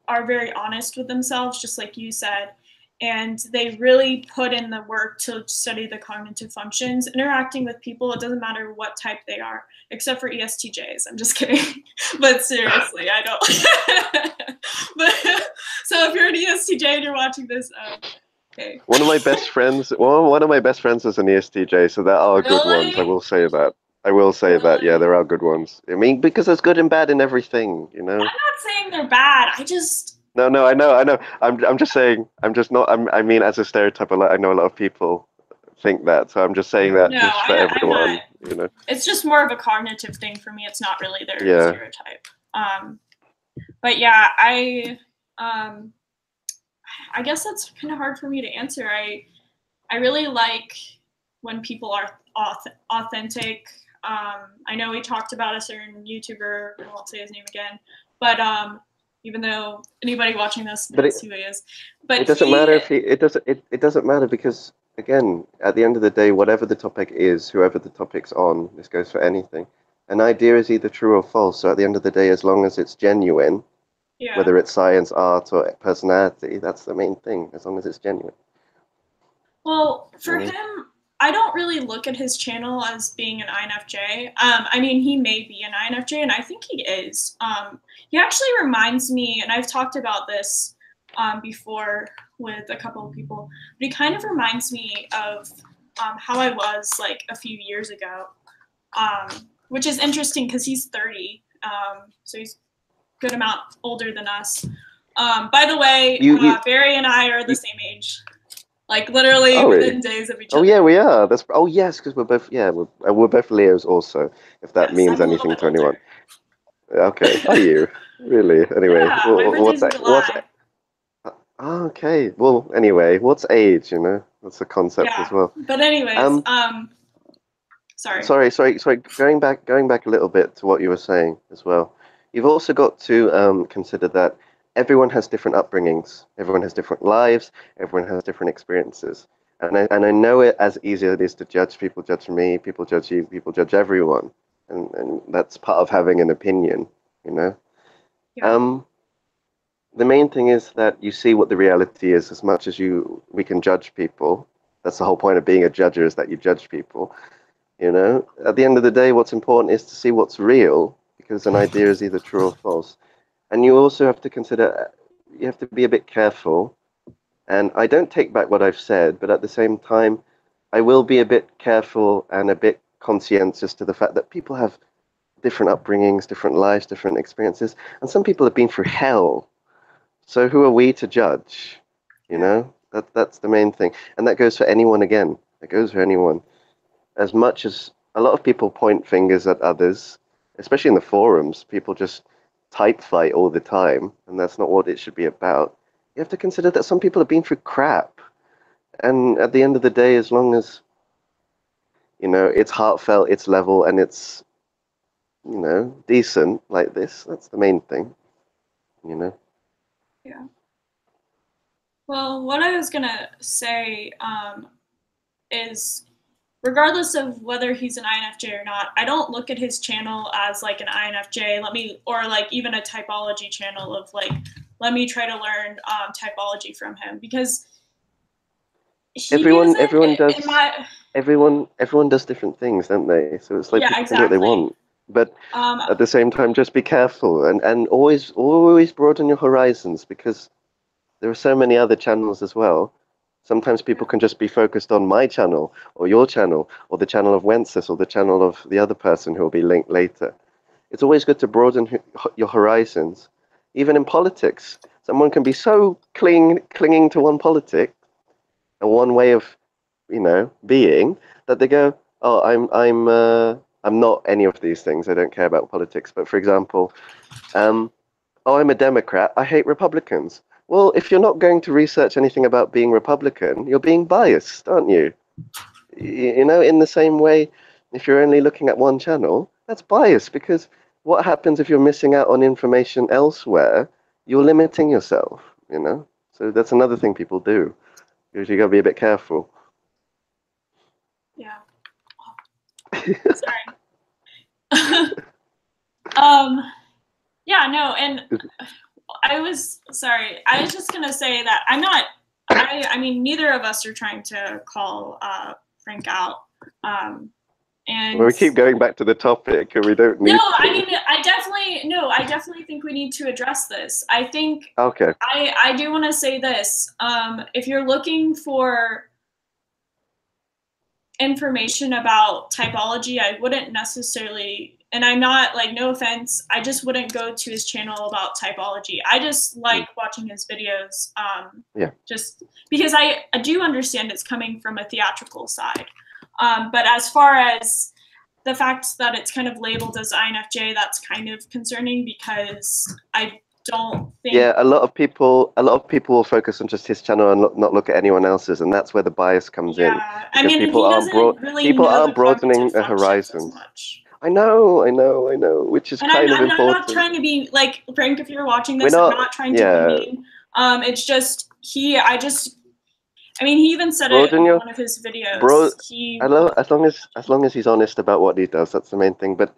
are very honest with themselves, just like you said, and they really put in the work to study the cognitive functions, interacting with people. It doesn't matter what type they are, except for ESTJs. I'm just kidding, but seriously, I don't. But so if you're an ESTJ and you're watching this, okay. One of my best friends, well, one of my best friends is an ESTJ, so there are good ones. I Really? will say that. I will say that. Yeah, Really? there are good ones. I mean, because there's good and bad in everything. I'm not saying they're bad. I just No, no, I know. I'm just saying. I'm just not. I mean, as a stereotype, I know a lot of people think that, so I'm just saying that no. just for I'm not. everyone. It's just more of a cognitive thing for me. It's not really their Yeah. stereotype. Um, but yeah, um, I guess that's kind of hard for me to answer. I really like when people are authentic. I know we talked about a certain YouTuber. I won't say his name again, but even though anybody watching this But knows who he is, it but doesn't he matter if he. It doesn't matter because again, at the end of the day, whatever the topic is, whoever the topic's on, this goes for anything. An idea is either true or false. So at the end of the day, as long as it's genuine, Yeah. Whether it's science, art, or personality, that's the main thing, as long as it's genuine. Well, for You know? him, I don't really look at his channel as being an INFJ. I mean, he may be an INFJ, and I think he is. He actually reminds me, and I've talked about this before with a couple of people, but he kind of reminds me of how I was like a few years ago, which is interesting because he's 30, so he's a good amount older than us. By the way, Barry and I are the same age. Like literally within days of each other. Oh yeah, we are. That's yes, because we're both we're both Leos also. If that means I'm a little anything bit to anyone. older. Okay, are you really? Anyway, Yeah, my birthday's in July. Okay. Well, anyway, what's age? You know, that's a concept as Yeah, well. but anyways, sorry. Sorry. Going back a little bit to what you were saying as well. You've also got to consider that everyone has different upbringings, everyone has different lives, everyone has different experiences. And I know it as easy as it is to judge. People judge me, people judge you, people judge everyone, and that's part of having an opinion, you know. Yeah. Um, the main thing is that you see what the reality is as much as we can judge people. That's the whole point of being a judger, is that you judge people. You know, at the end of the day, what's important is to see what's real, because an idea is either true or false. And you also have to consider, you have to be a bit careful. And I don't take back what I've said, but at the same time, I will be a bit careful and a bit conscientious to the fact that people have different upbringings, different lives, different experiences, and some people have been through hell. So who are we to judge? You know, that's the main thing. And that goes for anyone again. That goes for anyone. As much as a lot of people point fingers at others, especially in the forums, people just type fight all the time, and that's not what it should be about. You have to consider that some people have been through crap, and at the end of the day, as long as it's heartfelt, it's level, and it's decent like this, that's the main thing. You know. Yeah. Well, what I was gonna say is regardless of whether he's an INFJ or not, I don't look at his channel as like an INFJ. Or like even a typology channel of like, let me try to learn typology from him, because Everyone does different things, don't they? So it's like yeah, people can do what they exactly. want, but at the same time, just be careful and always broaden your horizons, because there are so many other channels as well. Sometimes people can just be focused on my channel or your channel or the channel of Wences or the channel of the other person who will be linked later. It's always good to broaden your horizons. Even in politics, someone can be so clinging to one politic and one way of, being, that they go, oh, I'm not any of these things. I don't care about politics. But for example, oh, I'm a Democrat. I hate Republicans. Well, if you're not going to research anything about being Republican, you're being biased, aren't you? You know, in the same way, if you're only looking at one channel, that's bias, because what happens if you're missing out on information elsewhere? You're limiting yourself, you know? So that's another thing people do. You got to be a bit careful. Yeah. Sorry. um, yeah, no, and I was just gonna say that I'm not. I mean, neither of us are trying to call Frank out. And Well, we keep going back to the topic, and we don't need to. I mean, I definitely think we need to address this. I think. Okay. I do want to say this. If you're looking for information about typology, I wouldn't necessarily, and I'm not like, no offense, I just wouldn't go to his channel about typology. I just like watching his videos, just because I do understand it's coming from a theatrical side. But as far as the fact that it's kind of labeled as INFJ, that's kind of concerning, because I don't think. Yeah, a lot of people will focus on just his channel and not look at anyone else's, and that's where the bias comes in. I mean, people he doesn't really know the broadening cognitive a horizon. as much. I know, which is kind of important. I'm not trying to be like, Frank, if you're watching this, I'm not trying to be mean. It's just I mean, he even said it in one of his videos. As long as he's honest about what he does, that's the main thing. But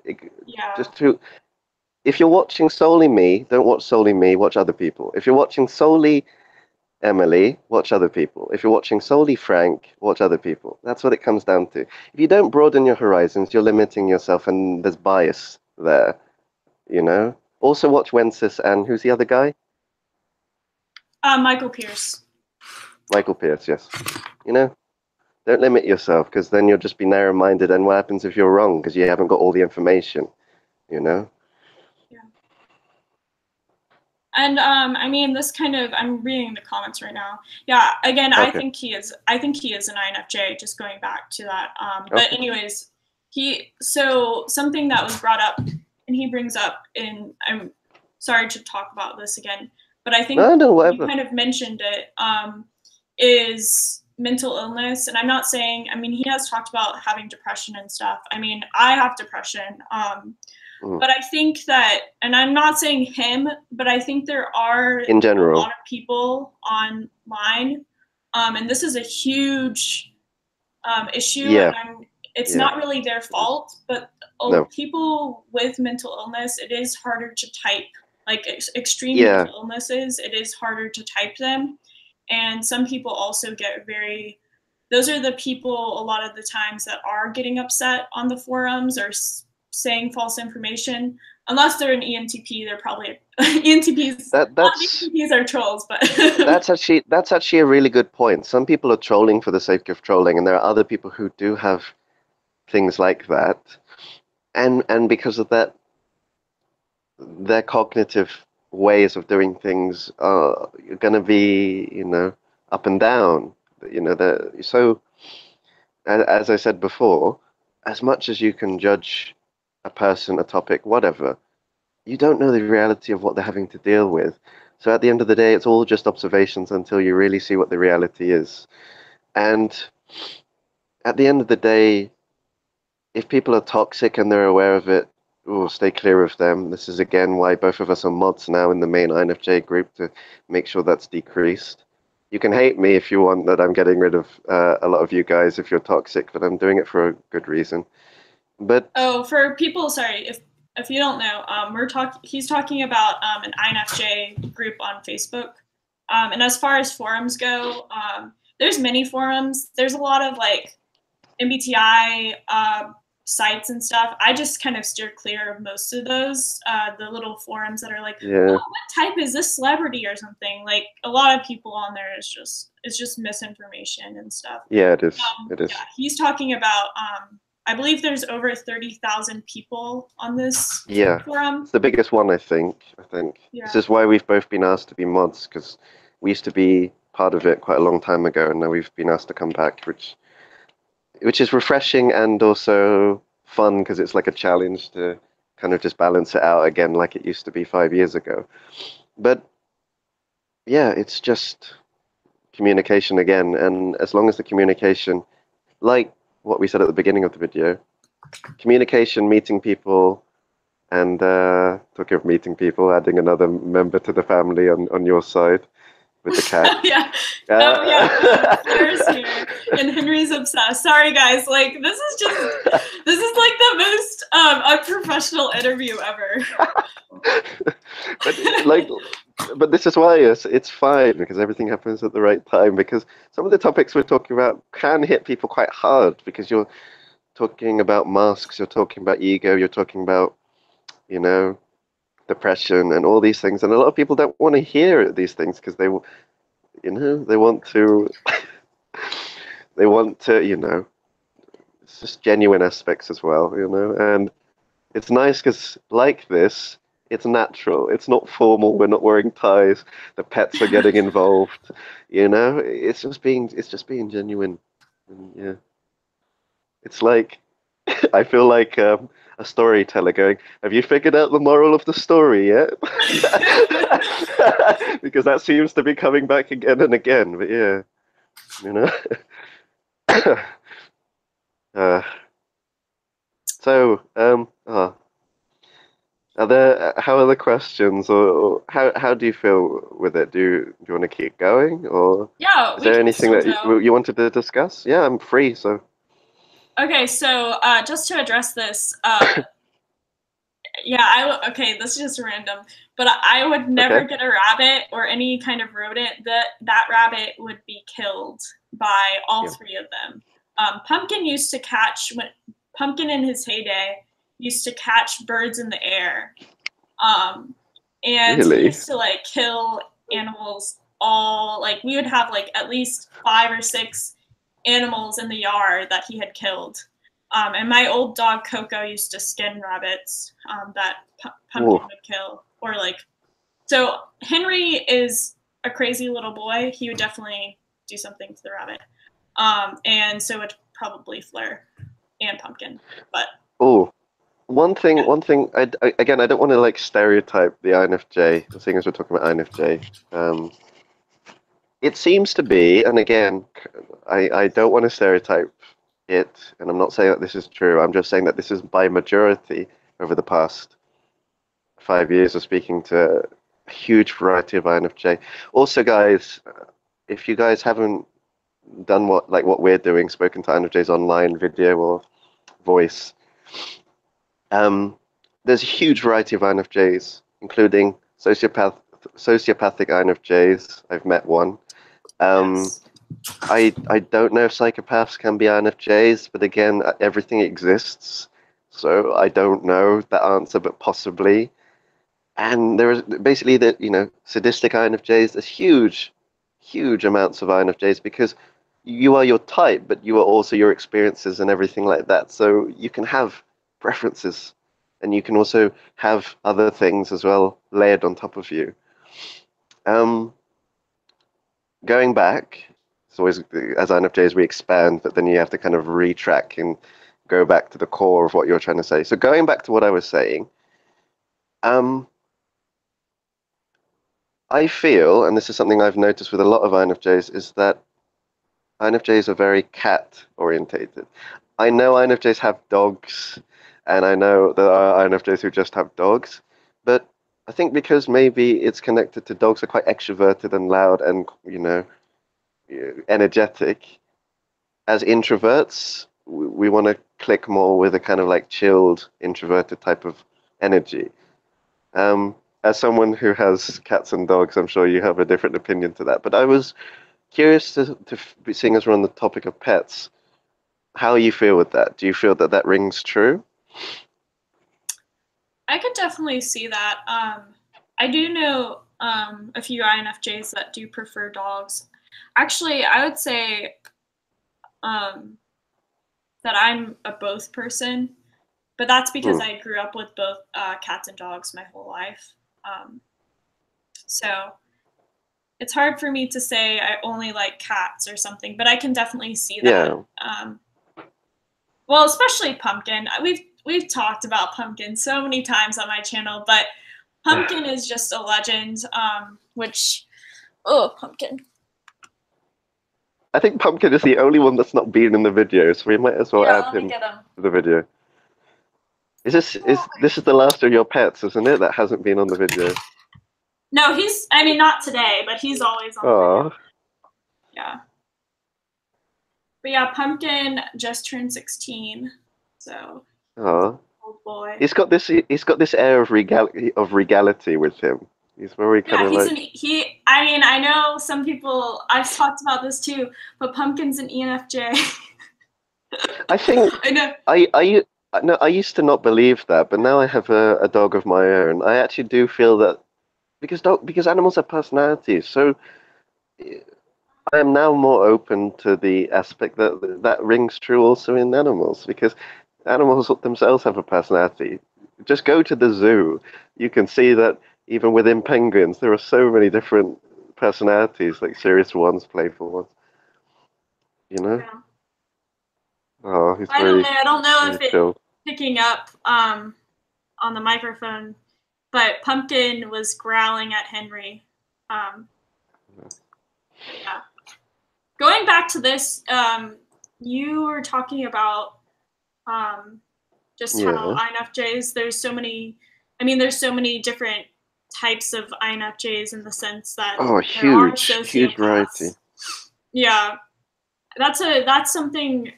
if you're watching solely me, don't watch solely me, watch other people. If you're watching solely Emily, watch other people. If you're watching solely Frank, watch other people. That's what it comes down to. If you don't broaden your horizons, you're limiting yourself, and there's bias there, you know? Also watch Wences and who's the other guy? Michael Pierce. Michael Pierce, yes. You know, don't limit yourself, because then you'll just be narrow-minded, and what happens if you're wrong because you haven't got all the information, you know? Yeah. And I mean, this kind of, I'm reading the comments right now. Yeah, again, Okay. I think he is an INFJ, just going back to that. But Okay. anyways, so something that was brought up, and he brings up, and I'm sorry to talk about this again, but I think No, you whatever. kind of mentioned it, is mental illness. And I'm not saying, I mean, he has talked about having depression and stuff. I mean, I have depression. But I think that, and I'm not saying him, but I think there are In a general. lot of people online, and this is a huge issue, Yeah. and it's Yeah. not really their fault, but No. people with mental illness, it is harder to type, like extreme Yeah. mental illnesses, it is harder to type them. And some people also get very, those are the people a lot of the times that are getting upset on the forums or saying false information. Unless they're an ENTP, they're probably ENTPs. That's ENTPs are trolls, but that's actually a really good point. Some people are trolling for the sake of trolling, and there are other people who do have things like that, and because of that, their cognitive ways of doing things are going to be, up and down. So, as I said before, as much as you can judge a person, a topic, whatever, you don't know the reality of what they're having to deal with. So at the end of the day, it's all just observations until you really see what the reality is. And at the end of the day, if people are toxic and they're aware of it, stay clear of them. This is again why both of us are mods now in the main INFJ group, to make sure that's decreased. You can hate me if you want that I'm getting rid of a lot of you guys if you're toxic, but I'm doing it for a good reason. But for people, sorry, if you don't know, he's talking about an INFJ group on Facebook. And as far as forums go, there's many forums. There's a lot of like MBTI sites and stuff. I just kind of steer clear of most of those. The little forums that are like, yeah, what type is this celebrity or something? Like a lot of people on there is just misinformation and stuff. yeah, it is. It is. Yeah, he's talking about. I believe there's over 30,000 people on this forum. It's the biggest one, I think. Yeah. This is why we've both been asked to be mods, because we used to be part of it quite a long time ago, and now we've been asked to come back, which is refreshing and also fun, because it's like a challenge to kind of just balance it out again like it used to be 5 years ago. But yeah, it's just communication again, and as long as the communication, like what we said at the beginning of the video, communication, meeting people, and talking of meeting people, adding another member to the family on your side with the cat. Yeah. Oh yeah. Claire's here, and Henry's obsessed. Sorry guys, like this is like the most unprofessional interview ever. But this is why it's fine, because everything happens at the right time. Because some of the topics we're talking about can hit people quite hard, because you're talking about masks, you're talking about ego, you're talking about, depression and all these things. And a lot of people don't want to hear these things because they want to, it's just genuine aspects as well, and it's nice because like this, it's natural. It's not formal. We're not wearing ties. The pets are getting involved. It's just being genuine. And yeah, it's like I feel like a storyteller going, "Have you figured out the moral of the story yet?" Because that seems to be coming back again and again. But yeah, you know. uh, how are the questions, or how do you feel with it? Do you want to keep going, or Yeah, is we there can anything still that go. you wanted to discuss? Yeah, I'm free, so. Okay, so just to address this, Okay, this is just random, but I would never Okay. get a rabbit or any kind of rodent. That rabbit would be killed by all Yeah. three of them. Pumpkin used to catch when Pumpkin in his heyday used to catch birds in the air, um, and he Really? used to like kill animals. All like we would have like at least 5 or 6 animals in the yard that he had killed. And my old dog Coco used to skin rabbits that Pumpkin Oh, would kill, or like. So Henry is a crazy little boy. He would definitely do something to the rabbit, and so would probably Fleur and Pumpkin. But oh. yeah, One thing. Again, I don't want to like stereotype the INFJ, seeing as we're talking about INFJ. Um, it seems to be, and again, I don't want to stereotype it, and I'm not saying that this is true. I'm just saying that this is by majority over the past 5 years of speaking to a huge variety of INFJ. Also, guys, if you guys haven't done what we're doing, spoken to INFJs online, video or voice, um, there's a huge variety of INFJs, including sociopathic INFJs. I've met one. Um, yes, I don't know if psychopaths can be INFJs, but again, everything exists, so I don't know that answer, but possibly. And there is basically sadistic INFJs. There's huge amounts of INFJs because you are your type, but you are also your experiences and everything like that. So you can have preferences, and you can also have other things as well layered on top of you. Um, Going back, it's always as INFJs we expand, but then you have to kind of retrack and go back to the core of what you're trying to say. So going back to what I was saying, um, I feel, and this is something I've noticed with a lot of INFJs, is that INFJs are very cat orientated. I know INFJs have dogs, and I know there are INFJs who just have dogs, but I think because maybe it's connected to dogs are quite extroverted and loud and energetic. As introverts, we want to click more with a kind of like chilled, introverted type of energy. As someone who has cats and dogs, I'm sure you have a different opinion to that. But I was curious to seeing as we're on the topic of pets, how you feel with that. Do you feel that that rings true? I could definitely see that. I do know a few INFJs that do prefer dogs. Actually, I would say um, that I'm a both person, but that's because Hmm. I grew up with both cats and dogs my whole life. Um, so it's hard for me to say I only like cats or something, but I can definitely see that. Yeah. Um, well, especially Pumpkin. We've talked about Pumpkin so many times on my channel, but Pumpkin is just a legend. Which oh, Pumpkin. I think Pumpkin is the only one that's not been in the video, so we might as well Yeah, add let me him get him. to the video. Oh. This is the last of your pets, isn't it? That hasn't been on the video. No, he's. I mean, not today, but he's always on the video. Oh, Yeah, but yeah, Pumpkin just turned 16, so oh. old boy. He's got this air of regality with him. He's very kind Yeah, of he's an like he. I mean, I know some people. I've talked about this too, but Pumpkin's an ENFJ. I think I know. I no, I used to not believe that, but now I have a dog of my own. I actually do feel that because animals have personalities, so I am now more open to the aspect that that rings true also in animals because animals themselves have a personality. Just go to the zoo, you can see that even within penguins, there are so many different personalities, like serious ones, playful ones. You know? Yeah. Oh, he's I don't know. I don't know very if it's chill. picking up on the microphone, but Pumpkin was growling at Henry. Um, yeah. Going back to this, you were talking about um, just how Yeah. INFJs. There's so many. I mean, there's so many different types of INFJs in the sense that Oh, there are huge variety. sociopaths. Yeah, that's something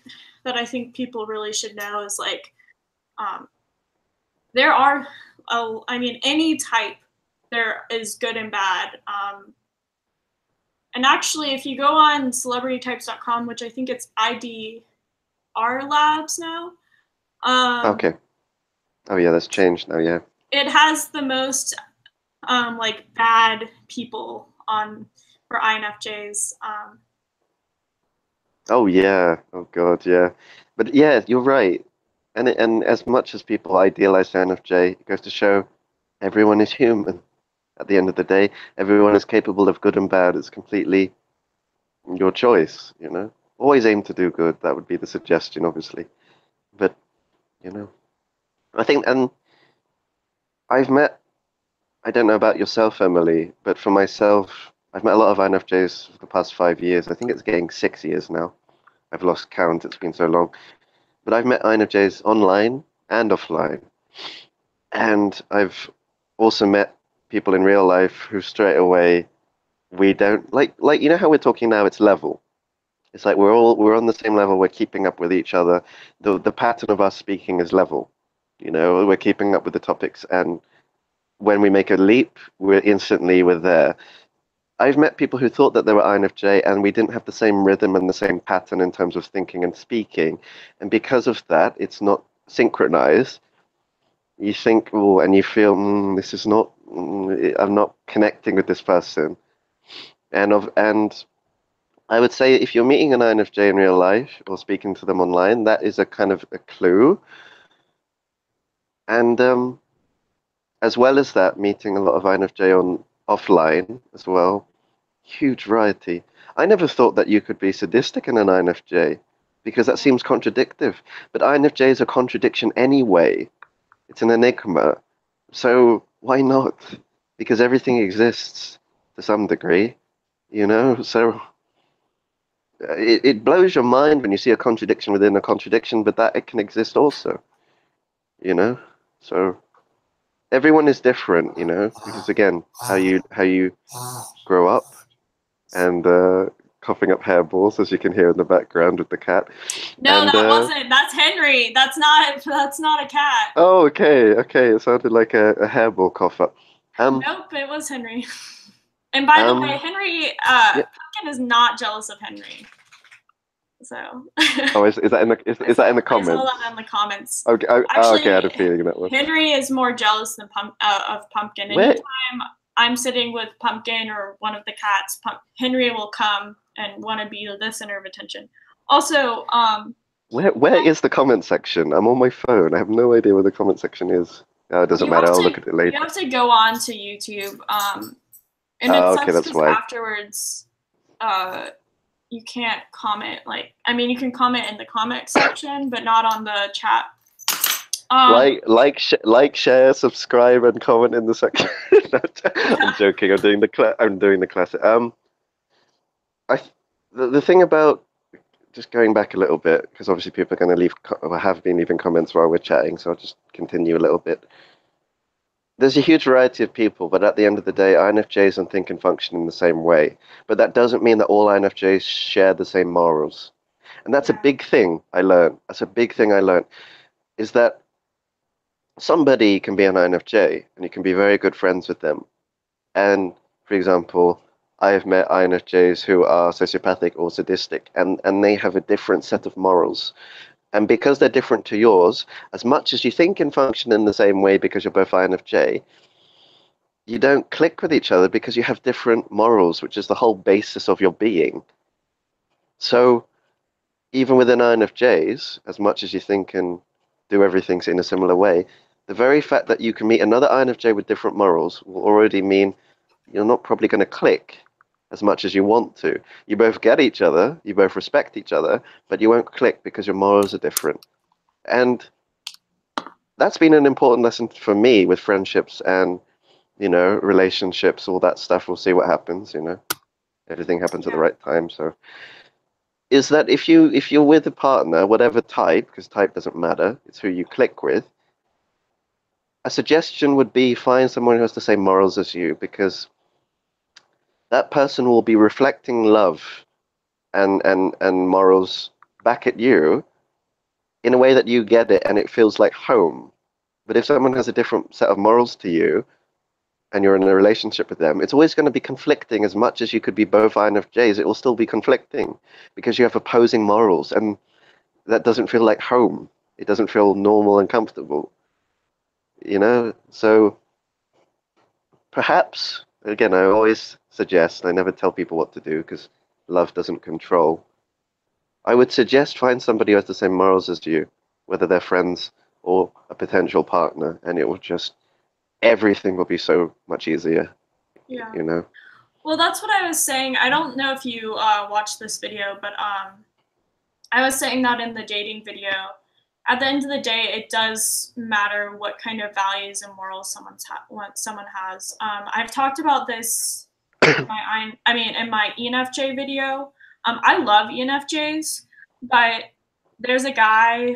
that I think people really should know is like um, there are I mean, any type there is good and bad. And actually, if you go on celebritytypes.com, which I think it's IDR Labs now, Okay. Oh yeah, that's changed now. Yeah. it has the most like bad people on for INFJs. Oh yeah. Oh God, yeah. But yeah, you're right. And as much as people idealize INFJ, it goes to show everyone is human. At the end of the day, everyone is capable of good and bad. It's completely your choice, you know. Always aim to do good. That would be the suggestion, obviously. But, you know, I think, and I've met, I don't know about yourself, Emily, but for myself, I've met a lot of INFJs for the past 5 years. I think it's getting 6 years now. I've lost count. It's been so long. But I've met INFJs online and offline. And I've also met people in real life who straight away we don't like you know how we're talking now, it's level. It's like we're on the same level, we're keeping up with each other. The pattern of us speaking is level. You know, we're keeping up with the topics, and when we make a leap, we're there. I've met people who thought that they were INFJ and we didn't have the same rhythm and the same pattern in terms of thinking and speaking. And because of that, it's not synchronized. You think, oh, and you feel, this is not, I'm not connecting with this person. And I would say if you're meeting an INFJ in real life or speaking to them online, that is a kind of a clue. And as well as that, meeting a lot of INFJ on offline as well, huge variety. I never thought that you could be sadistic in an INFJ because that seems contradictory. But INFJ is a contradiction anyway. It's an enigma. So why not? Because everything exists to some degree, you know? So it blows your mind when you see a contradiction within a contradiction, but that it can exist also, you know? So everyone is different, you know, because again, how you grow up and coughing up hairballs, as you can hear in the background with the cat. No, And that wasn't. That's Henry. That's not a cat. oh, okay, it sounded like a hairball cough up. Nope, it was Henry. And by the way, Henry, Yeah. Pumpkin is not jealous of Henry. So. Oh, is that in the is that in the comments? I saw that in the comments. Okay, Actually, okay, I had a feeling that was. Henry is more jealous than of Pumpkin. Where? Anytime I'm sitting with Pumpkin or one of the cats, Henry will come and want to be the center of attention. Also, where is the comment section? I'm on my phone. I have no idea where the comment section is. Oh, it doesn't matter. I'll look at it later. You have to go on to YouTube. And it okay, that's why. Afterwards, you can't comment. You can comment in the comment section, but not on the chat. Like, share, subscribe, and comment in the section. I'm joking. I'm doing the classic. The thing about just going back a little bit, because obviously people are going to leave or have been leaving comments while we're chatting, so I'll just continue a little bit. There's a huge variety of people, but at the end of the day, INFJs and think and function in the same way. But that doesn't mean that all INFJs share the same morals. And that's a big thing I learned. That's a big thing I learned, is that somebody can be an INFJ and you can be very good friends with them. And for example, I have met INFJs who are sociopathic or sadistic, and they have a different set of morals. And because they're different to yours, as much as you think and function in the same way because you're both INFJ, you don't click with each other because you have different morals, which is the whole basis of your being. So even within INFJs, as much as you think and do everything in a similar way, the very fact that you can meet another INFJ with different morals will already mean you're not probably going to click as much as you want to. You both get each other, you both respect each other, but you won't click because your morals are different. And that's been an important lesson for me with friendships and, you know, relationships, all that stuff. We'll see what happens, you know. Everything happens at the right time. So is that if you're with a partner, whatever type, because type doesn't matter, it's who you click with, a suggestion would be find someone who has the same morals as you, because that person will be reflecting love and morals back at you in a way that you get it and it feels like home. But if someone has a different set of morals to you and you're in a relationship with them, it's always going to be conflicting. As much as you could be both INFJs, it will still be conflicting because you have opposing morals, and that doesn't feel like home. It doesn't feel normal and comfortable, you know? So perhaps, again, I always suggest, I never tell people what to do because love doesn't control. I would suggest find somebody who has the same morals as you, whether they're friends or a potential partner, and it will just, everything will be so much easier, Yeah. you know? Well, that's what I was saying. I don't know if you watched this video, but I was saying that in the dating video. At the end of the day, it does matter what kind of values and morals what someone has. I've talked about this in my ENFJ video. I love ENFJs, but there's a guy.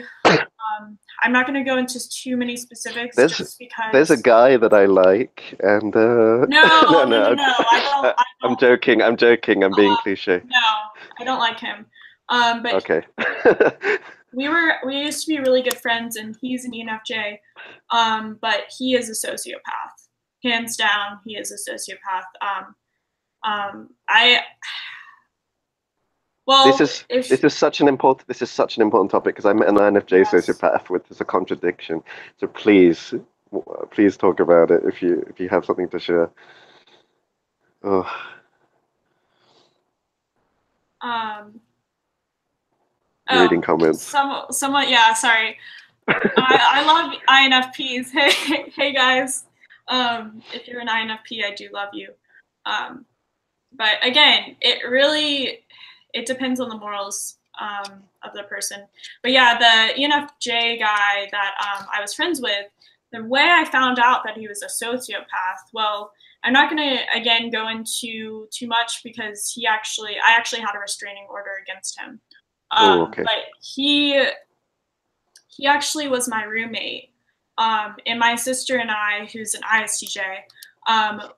I'm not going to go into too many specifics There's just there's a because. guy that I like, and no, No, no, no, no, no. I don't. I I'm don't. joking. I'm joking. I'm being cliche. No, I don't like him. But Okay. we used to be really good friends, and he's an ENFJ. But he is a sociopath, hands down. He is a sociopath. I This well, is if this is such an important topic because I met an INFJ yes, sociopath with there's a contradiction. So please talk about it if you have something to share. Oh, um, you're reading oh, comments. somewhat, yeah. Sorry, I love INFPs. Hey guys, if you're an INFP, I do love you. Um, but again, it depends on the morals of the person. But yeah, the ENFJ guy that I was friends with, the way I found out that he was a sociopath, well, I'm not going to again go into too much because I actually had a restraining order against him. Oh, okay. But he actually was my roommate. And my sister and I, who's an ISTJ,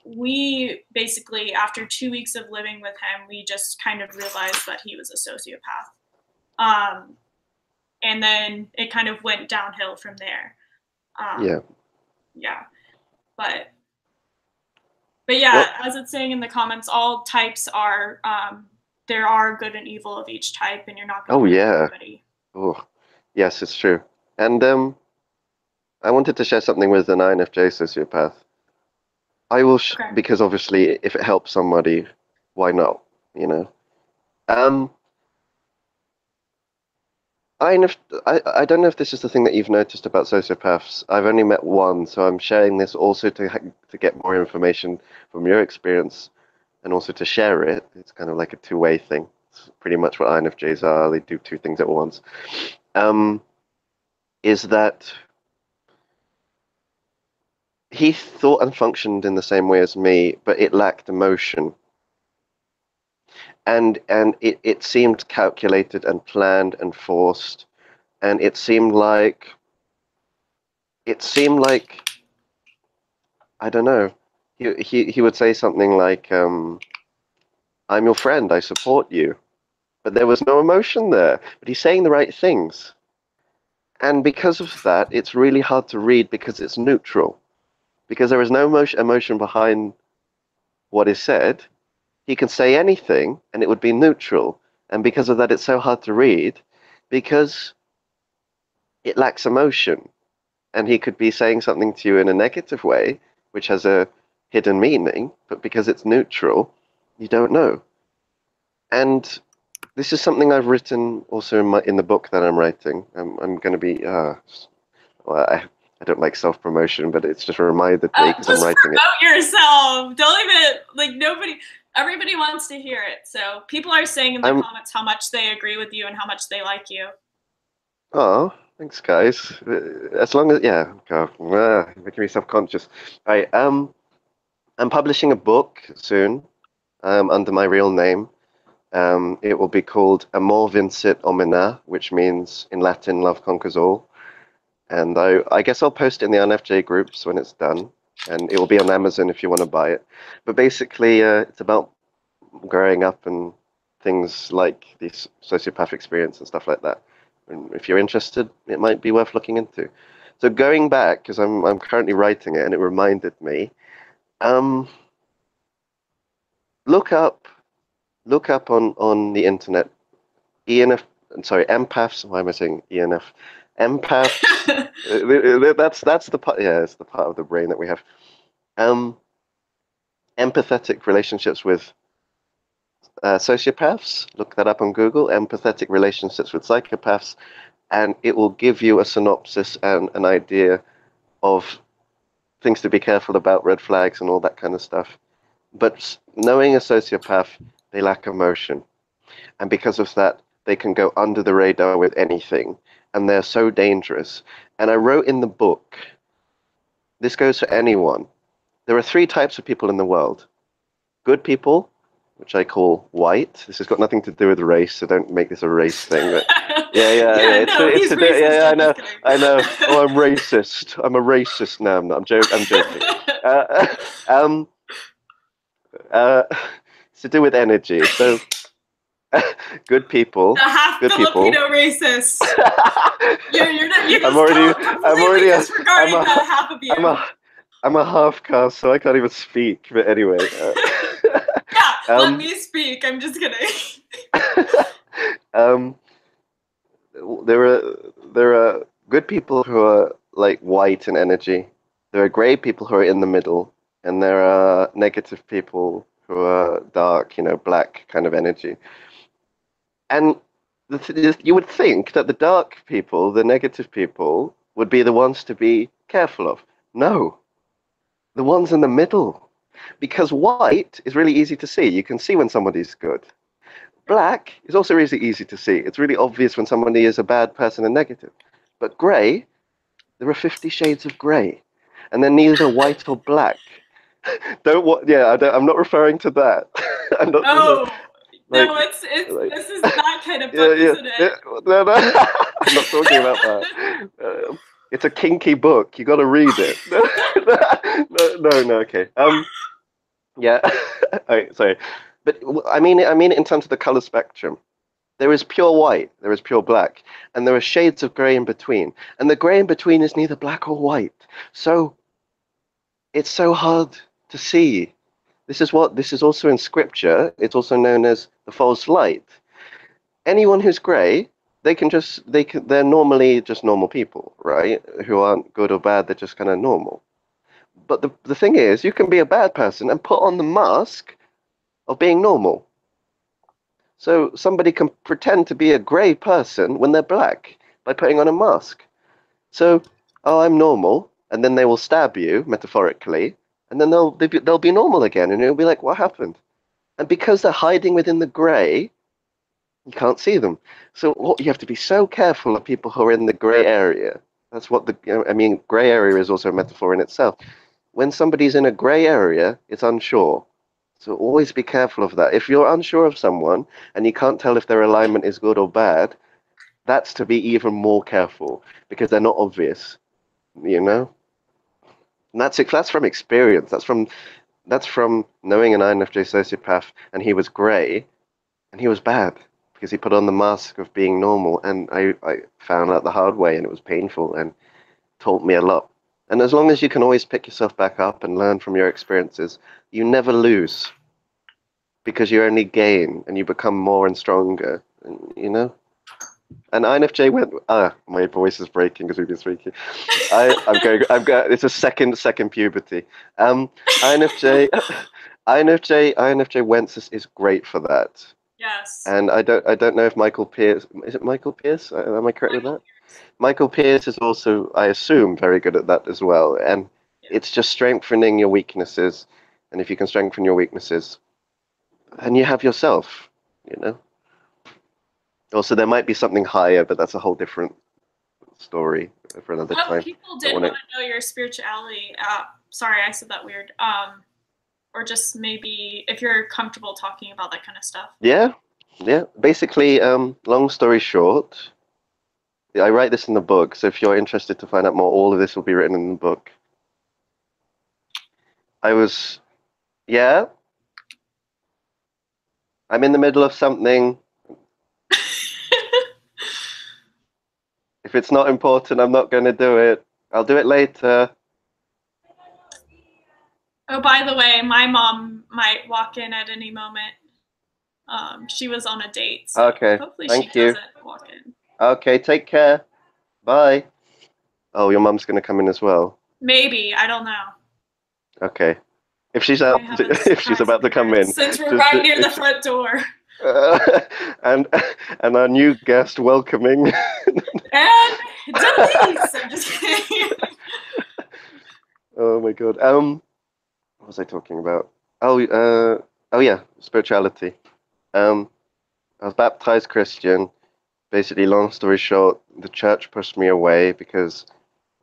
we basically, after 2 weeks of living with him, we just kind of realized that he was a sociopath. Um, and then it kind of went downhill from there. Yeah. Yeah, but but yeah, Well, as it's saying in the comments, all types are there are good and evil of each type, and you're not going to oh like yeah. everybody. Oh, yes, it's true. And I wanted to share something with an INFJ sociopath. I will sh Okay. because obviously if it helps somebody, why not? You know. Um, I don't know if this is the thing that you've noticed about sociopaths. I've only met one, so I'm sharing this also to get more information from your experience and also to share it. It's kind of like a two-way thing. It's pretty much what INFJs are. They do two things at once. Um, is that he thought and functioned in the same way as me, but it lacked emotion. And it seemed calculated and planned and forced, and it seemed like I don't know. He would say something like, "I'm your friend. I support you," but there was no emotion there. But he's saying the right things, and because of that, it's really hard to read because it's neutral. Because there is no emotion behind what is said. He can say anything, and it would be neutral. And because of that, it's so hard to read because it lacks emotion. And he could be saying something to you in a negative way, which has a hidden meaning, but because it's neutral, you don't know. And this is something I've written also in the book that I'm writing. I'm going to be well, I don't like self promotion, but it's just reminded me because I'm Just writing it. promote yourself. Don't even like nobody. Everybody wants to hear it. So people are saying in the I'm comments how much they agree with you and how much they like you. oh, thanks guys. As long as yeah, God, making me self conscious. Right, I'm publishing a book soon under my real name. It will be called Amor Vincit Omnia, which means in Latin, love conquers all. And I guess I'll post it in the INFJ groups when it's done, and it will be on Amazon if you want to buy it. But basically, it's about growing up and things like this sociopath experience and stuff like that. And if you're interested, it might be worth looking into. So going back, because I'm currently writing it, and it reminded me. Um, look up on the internet ENF. Sorry, empaths. Why am I saying ENF? Empaths. That's the part. Yeah, it's the part of the brain that we have. Um, Empathetic relationships with sociopaths. Look that up on Google. Empathetic relationships with psychopaths, and it will give you a synopsis and an idea of things to be careful about, red flags, and all that kind of stuff. But knowing a sociopath, they lack emotion. And because of that, they can go under the radar with anything. And they're so dangerous. And I wrote in the book, this goes for anyone. There are three types of people in the world. Good people, which I call white. This has got nothing to do with race, so don't make this a race thing. But yeah. I know. Oh, I'm racist. I'm a racist. No, I'm not. I'm joking. Um, it's to do with energy. So good people. The half Good Filipino people. racist. You're I'm already disregarding the half of you. I'm a half caste, so I can't even speak. But anyway. Yeah, let me speak. I'm just kidding. There are good people who are like white in energy. There are gray people who are in the middle, and there are negative people who are dark, black kind of energy. And you would think that the dark people, the negative people, would be the ones to be careful of. No, the ones in the middle. Because white is really easy to see. You can see when somebody's good. Black is also really easy to see. It's really obvious when somebody is a bad person and negative. But grey, there are 50 shades of grey. And they're neither white or black. I'm not referring to that. I'm not. Oh. Like, no, it's this is that kind of book, isn't it? Yeah. No, I'm not talking about that. It's a kinky book. You got to read it. No, okay. Yeah. Sorry, but I mean it in terms of the color spectrum. There is pure white, there is pure black, and there are shades of gray in between. And the gray in between is neither black or white. So it's so hard to see. This is also in scripture. It's also known as the false light. Anyone who's gray, they're normally just normal people, right? Who aren't good or bad, they're just kind of normal. But the thing is, you can be a bad person and put on the mask of being normal. So somebody can pretend to be a grey person when they're black by putting on a mask. So, oh, I'm normal, and then they will stab you, metaphorically, and then they'll be normal again, and it'll be like, what happened? And because they're hiding within the grey, you can't see them. So you have to be so careful of people who are in the grey area. That's what grey area is also a metaphor in itself. When somebody's in a grey area, it's unsure. So always be careful of that. If you're unsure of someone and you can't tell if their alignment is good or bad, that's to be even more careful because they're not obvious, And that's from experience. That's from knowing an INFJ sociopath, and he was grey, and he was bad because he put on the mask of being normal, and I found out the hard way, and it was painful and taught me a lot. And as long as you can always pick yourself back up and learn from your experiences, you never lose because you only gain and you become more and stronger, And INFJ went. My voice is breaking because we've been speaking. I'm going. It's a second puberty. INFJ Wentz is great for that. Yes. And I don't know if Michael Pierce, is it Michael Pierce? Am I correct with that? Michael Pierce is also, I assume, very good at that as well. And it's just strengthening your weaknesses. And if you can strengthen your weaknesses, then you have yourself. Also, there might be something higher, but that's a whole different story for another time. People did want to know your spirituality. Sorry, I said that weird. Or just maybe if you're comfortable talking about that kind of stuff. Yeah. Basically, long story short, I write this in the book. So if you're interested to find out more, all of this will be written in the book. Yeah. I'm in the middle of something. If it's not important, I'm not going to do it. I'll do it later. Oh, by the way, my mom might walk in at any moment. She was on a date, so Okay, hopefully she thank you. doesn't walk in. Okay, take care. Bye. Oh, your mum's gonna come in as well. Maybe, I don't know. Okay. If she's She may out, have a if she's surprise about to come appearance in, since we're just right near the front door. uh, and and our new guest welcoming. And Denise! I'm just kidding. Oh my God. What was I talking about? Oh yeah, spirituality. Um, I was baptized Christian. Basically, long story short, the church pushed me away because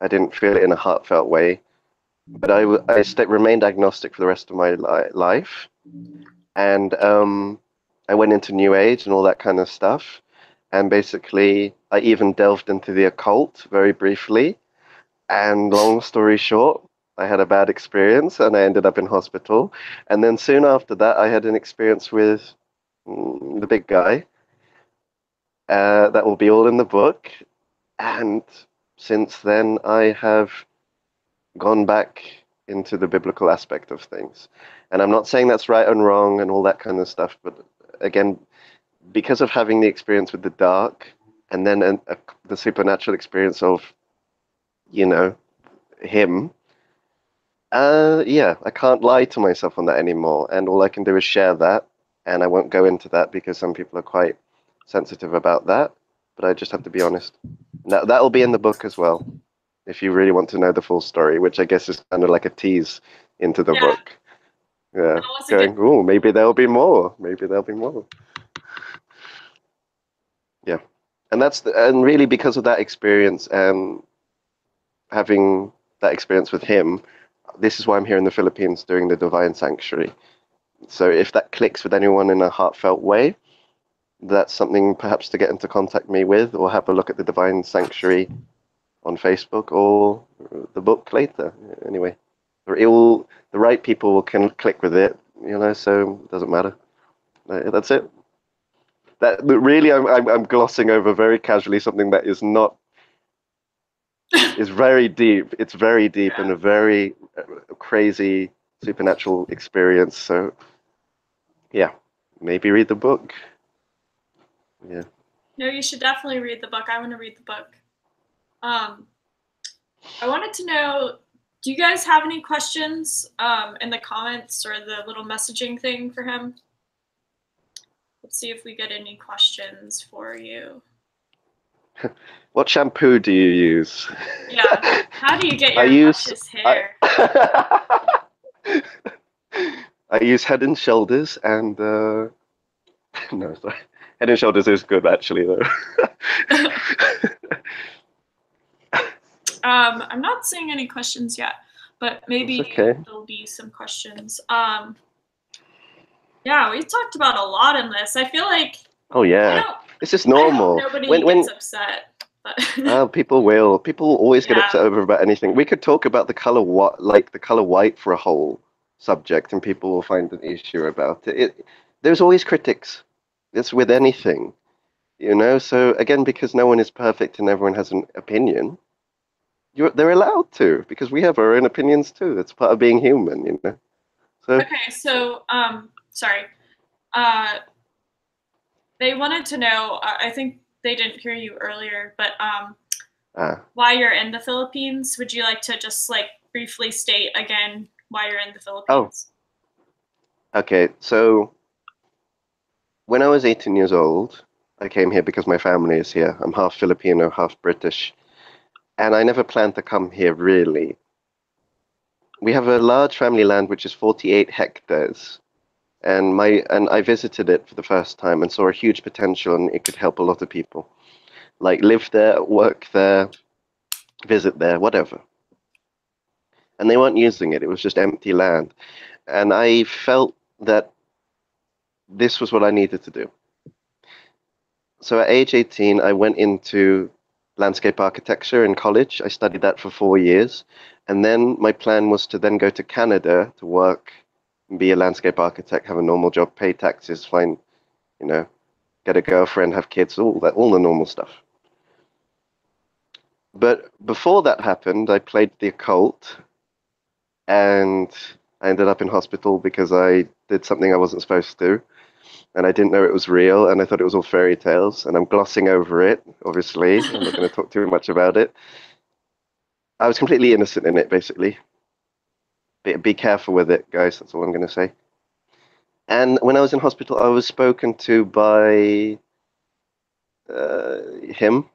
I didn't feel it in a heartfelt way. But I remained agnostic for the rest of my life, and I went into New Age and all that kind of stuff. And basically, I even delved into the occult very briefly. And long story short, I had a bad experience and I ended up in hospital. And then soon after that, I had an experience with the big guy. That will be all in the book. And since then, I have gone back into the biblical aspect of things. And I'm not saying that's right and wrong and all that kind of stuff, but again, because of having the experience with the dark and then the supernatural experience of, you know, him, yeah, I can't lie to myself on that anymore. And all I can do is share that. And I won't go into that because some people are quite sensitive about that. But I just have to be honest. Now, that'll be in the book as well, if you really want to know the full story, which I guess is kind of like a tease into the Yeah, book. Yeah, that was a good. going, oh, maybe there'll be more. Maybe there'll be more. Yeah. And really because of that experience and having that experience with him, this is why I'm here in the Philippines doing the Divine Sanctuary. So if that clicks with anyone in a heartfelt way, that's something perhaps to get into contact me with, or have a look at the Divine Sanctuary on Facebook or the book later. Anyway, the right people can click with it, so it doesn't matter. That's it. That really, I'm glossing over very casually something that is not is very deep. It's very deep Yeah. and a very crazy supernatural experience. So yeah, maybe read the book. Yeah. No, you should definitely read the book. I want to read the book. Um, I wanted to know, do you guys have any questions in the comments or the little messaging thing for him? Let's see if we get any questions for you. What shampoo do you use? Yeah. How do you get I your use luscious I, hair? I use Head and Shoulders and no, sorry. Head and Shoulders is good actually though. I'm not seeing any questions yet, but It's maybe okay. there'll be some questions. Yeah, we talked about a lot in this. I feel like Oh I yeah. don't. It's just I hope normal. nobody When gets upset. But people will. People always get yeah, upset over about anything. We could talk about the color like the color white for a whole subject, and people will find an issue about it. There's always critics. It's with anything. So again, because no one is perfect and everyone has an opinion, they're allowed to, because we have our own opinions too. It's part of being human. So okay, so sorry. Uh, they wanted to know. I think they didn't hear you earlier, but ah, why you're in the Philippines? Would you like to just like briefly state again why you're in the oh, Philippines? okay. So when I was 18 years old, I came here because my family is here. I'm half Filipino, half British, and I never planned to come here really. We have a large family land which is 48 hectares, and I visited it for the first time and saw a huge potential, and it could help a lot of people. Like live there, work there, visit there, whatever. And they weren't using it. It was just empty land. And I felt that this was what I needed to do. So at age 18, I went into landscape architecture in college. I studied that for 4 years. And then my plan was to then go to Canada to work and be a landscape architect, have a normal job, pay taxes, you know, get a girlfriend, have kids, all the normal stuff. But before that happened, I played the occult, and I ended up in hospital because I did something I wasn't supposed to, and I didn't know it was real, and I thought it was all fairy tales, and I'm glossing over it, obviously. I'm not going to talk too much about it. I was completely innocent in it, basically. Be careful with it, guys. That's all I'm going to say. And when I was in hospital, I was spoken to by him,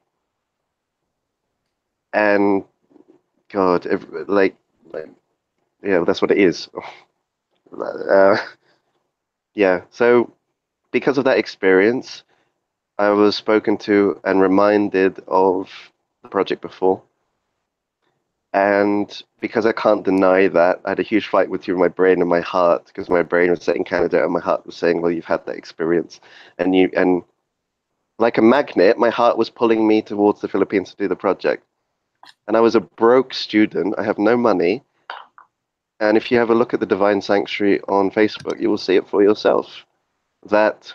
and God, like, yeah, that's what it is. Uh, yeah. So because of that experience, I was spoken to and reminded of the project before. And because I can't deny that, I had a huge fight between my brain and my heart because my brain was saying Canada and my heart was saying, well, you've had that experience. And like a magnet, my heart was pulling me towards the Philippines to do the project. And I was a broke student. I have no money. And if you have a look at the Divine Sanctuary on Facebook, you will see it for yourself that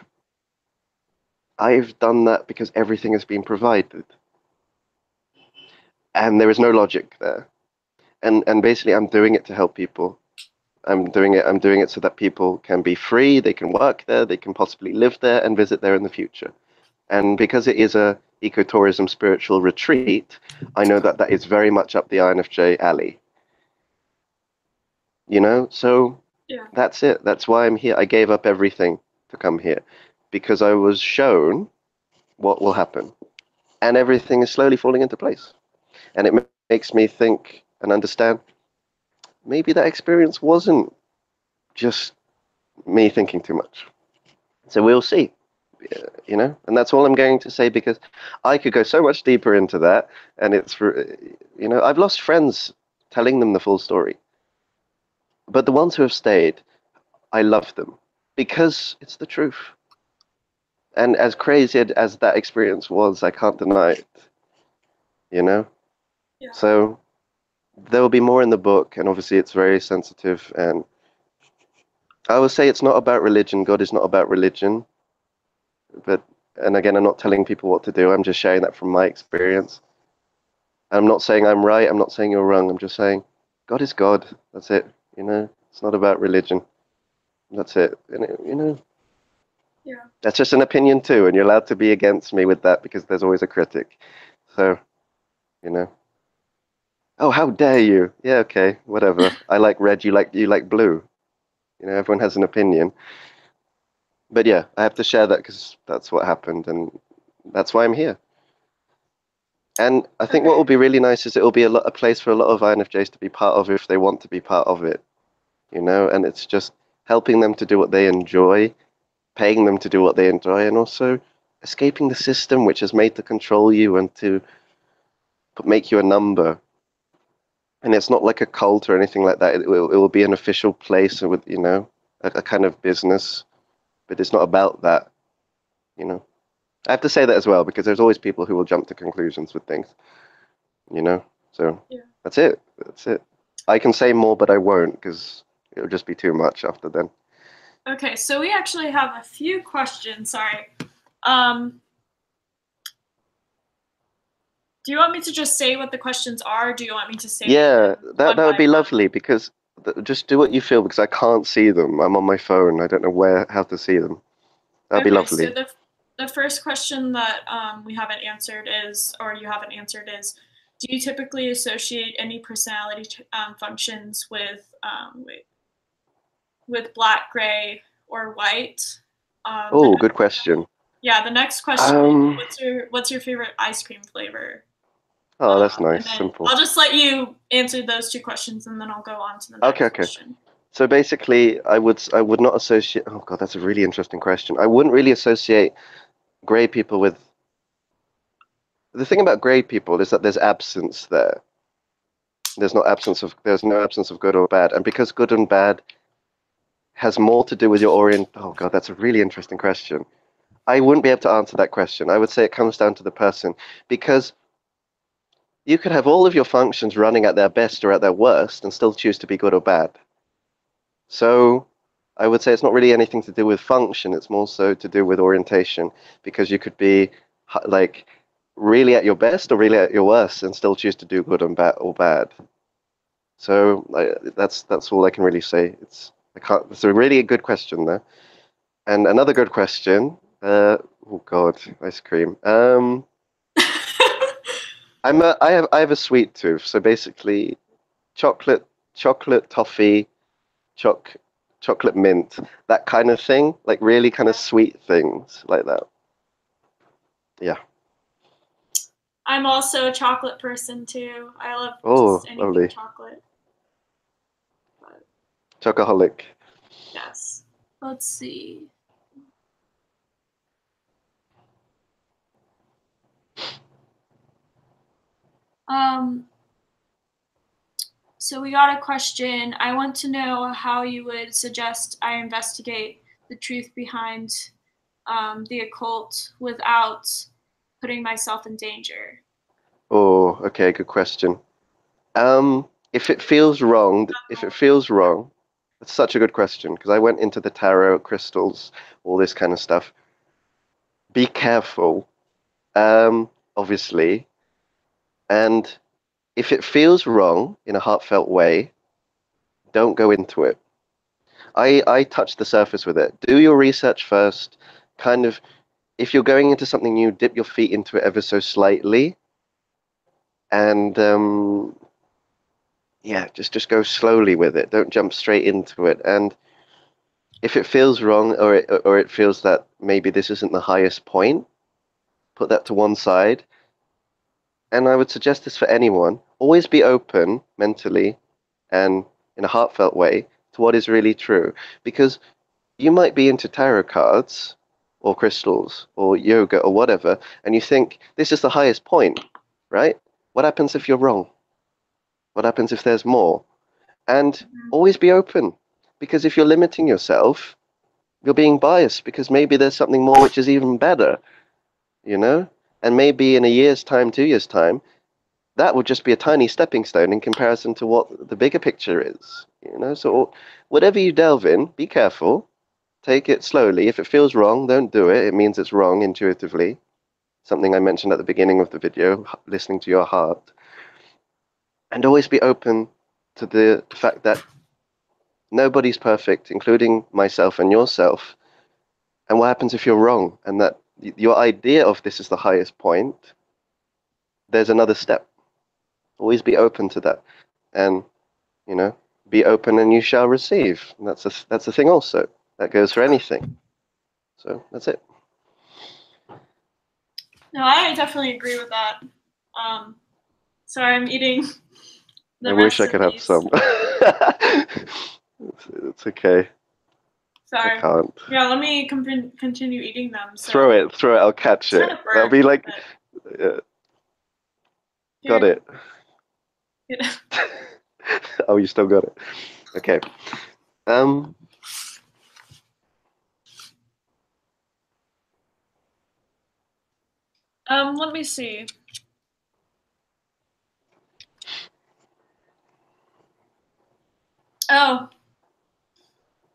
I've done that because everything has been provided. And there is no logic there. And basically I'm doing it to help people. I'm doing it so that people can be free, they can work there, they can possibly live there and visit there in the future. And because it is a ecotourism spiritual retreat, I know that that is very much up the INFJ alley. So Yeah. that's it. That's why I'm here. I gave up everything to come here because I was shown what will happen. And everything is slowly falling into place. And it makes me think and understand maybe that experience wasn't just me thinking too much. So we'll see, and that's all I'm going to say because I could go so much deeper into that. And I've lost friends telling them the full story. But the ones who have stayed, I love them because it's the truth. And as crazy as that experience was, I can't deny it, you know? Yeah. So there will be more in the book, and obviously it's very sensitive. And I will say it's not about religion. God is not about religion. And again, I'm not telling people what to do. I'm just sharing that from my experience. I'm not saying I'm right. I'm not saying you're wrong. I'm just saying God is God. That's it. It's not about religion. That's it. Yeah. That's just an opinion too, and you're allowed to be against me with that because there's always a critic. So, you know. Oh, how dare you? Yeah, okay, whatever. I like red. You like blue. Everyone has an opinion. But yeah, I have to share that because that's what happened, and that's why I'm here. And I think what will be really nice is it will be a place for a lot of INFJs to be part of if they want to be part of it. And it's just helping them to do what they enjoy, paying them to do what they enjoy, and also escaping the system which is made to control you and to make you a number. And it's not like a cult or anything like that. It will be an official place with, a kind of business, but it's not about that, you know. I have to say that as well because there's always people who will jump to conclusions with things, you know. So Yeah. that's it. That's it. I can say more, but I won't because it'll just be too much after then. Okay, so we actually have a few questions. Sorry. Um, do you want me to just say what the questions are? Or do you want me to say Yeah, them that one that would by be one? lovely because just do what you feel because I can't see them. I'm on my phone. I don't know how to see them. That'd be Okay, so lovely. the first question that we haven't answered is, or you haven't answered is, do you typically associate any personality functions with black, gray, or white? Oh, good question. The next question is, Um, what's your favorite ice cream flavor? oh, that's And nice, then simple. I'll just let you answer those two questions, and then I'll go on to the Okay, next okay. question. So basically, I would not associate. Oh God, that's a really interesting question. I wouldn't really associate gray people with. The thing about gray people is that there's absence there. There's no absence of good or bad, and because good and bad has more to do with your orient. Oh God, that's a really interesting question. I wouldn't be able to answer that question. I would say it comes down to the person because you could have all of your functions running at their best or at their worst and still choose to be good or bad. So I would say it's not really anything to do with function, it's more so to do with orientation because you could be like really at your best or really at your worst and still choose to do good and bad or bad. So that's all I can really say. It's a really good question there. And another good question. Oh God, ice cream. I have a sweet tooth, so basically chocolate, toffee, choc chocolate mint, that kind of thing, like really kind of sweet things like that. Yeah. I'm also a chocolate person too. I love Oh, just anything lovely. chocolate. But Chocoholic. yes. Let's see. Um, so we got a question. I want to know how you would suggest I investigate the truth behind the occult without putting myself in danger. Oh, okay, good question. If it feels wrong, it's such a good question because I went into the tarot, crystals, all this kind of stuff. Be careful, obviously, and if it feels wrong in a heartfelt way, don't go into it. I touched the surface with it. Do your research first. Kind of, if you're going into something new, dip your feet into it ever so slightly, and yeah, just go slowly with it. Don't jump straight into it. And if it feels wrong, or it feels that maybe this isn't the highest point, put that to one side. And I would suggest this for anyone. Always be open mentally and in a heartfelt way to what is really true. Because you might be into tarot cards or crystals or yoga or whatever, and you think this is the highest point, right? What happens if you're wrong? What happens if there's more? And always be open, because if you're limiting yourself, you're being biased because maybe there's something more which is even better, you know? And maybe in a year's time, 2 years' time, that would just be a tiny stepping stone in comparison to what the bigger picture is, you know? So whatever you delve in, be careful. Take it slowly. If it feels wrong, don't do it. It means it's wrong intuitively. Something I mentioned at the beginning of the video, listening to your heart. And always be open to the fact that nobody's perfect, including myself and yourself. And what happens if you're wrong? And that your idea of this is the highest point, there's another step. Always be open to that. And, you know, be open and you shall receive. And that's a thing also. That goes for anything. So that's it. No, I definitely agree with that. Sorry, I'm eating I the wish rest I of could have these. some. It's okay. I Sorry. can't. Yeah, let me continue eating them. Throw So it, throw it. I'll catch it's kind it. of That'll burnt, be like, but uh, got here. it. Oh, you still got it. Okay. Um. Let me see. Oh,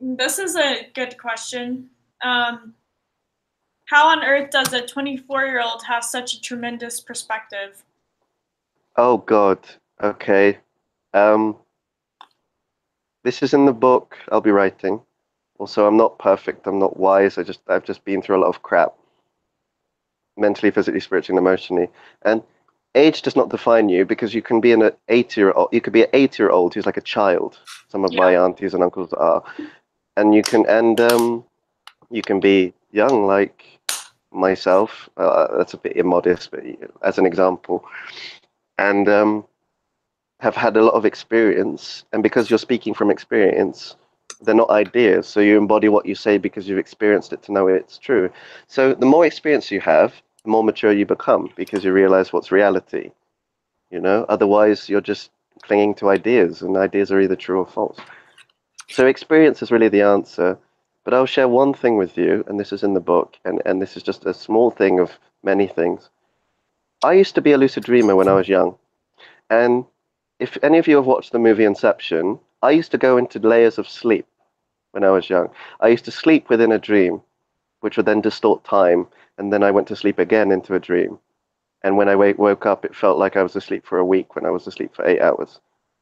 this is a good question. Um, how on earth does a 24-year-old have such a tremendous perspective? Oh God. Okay. Um. This is in the book I'll be writing. Also, I'm not perfect. I'm not wise. I've just been through a lot of crap, mentally, physically, spiritually, and emotionally. And age does not define you because you can be an 80-year-old. You could be an 80-year-old who's like a child. Some of my Yeah. aunties and uncles are, and you can be young like myself. That's a bit immodest, but as an example, and have had a lot of experience. And because you're speaking from experience, they're not ideas. So you embody what you say because you've experienced it to know it's true. So the more experience you have, the more mature you become because you realize what's reality. You know, otherwise you're just clinging to ideas, and ideas are either true or false. So experience is really the answer. But I'll share one thing with you, and this is in the book, and this is just a small thing of many things. I used to be a lucid dreamer when I was young, and if any of you have watched the movie Inception, I used to go into layers of sleep when I was young. I used to sleep within a dream, which would then distort time, and then I went to sleep again into a dream. And when I woke up, it felt like I was asleep for a week when I was asleep for 8 hours.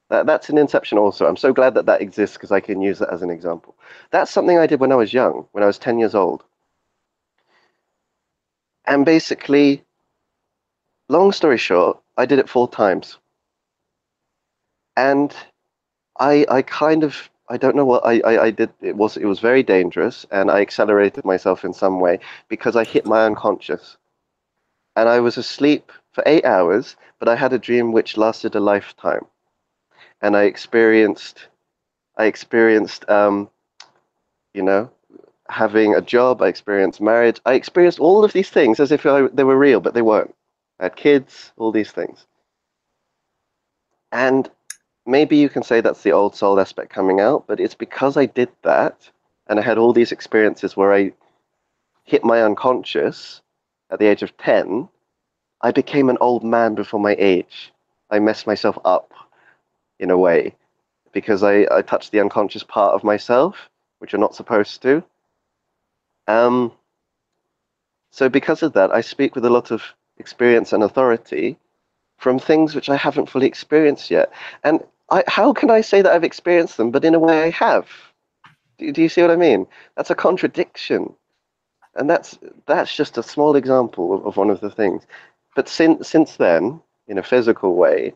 That's an inception also. I'm so glad that that exists because I can use that as an example. That's something I did when I was young, when I was 10 years old. And basically, long story short, I did it 4 times. And I kind of, I don't know what I did. It was very dangerous, and I accelerated myself in some way because I hit my unconscious. And I was asleep for 8 hours, but I had a dream which lasted a lifetime. And I experienced, you know, having a job. I experienced marriage. I experienced all of these things as if they were real, but they weren't. I had kids, all these things. And maybe you can say that's the old soul aspect coming out, but it's because I did that and I had all these experiences where I hit my unconscious at the age of 10. I became an old man before my age. I messed myself up in a way because I touched the unconscious part of myself, which you're not supposed to. Um, so because of that, I speak with a lot of experience and authority from things which I haven't fully experienced yet. And how can I say that I've experienced them, but in a way I have? Do you see what I mean? That's a contradiction. And that's just a small example of one of the things. But since then, in a physical way,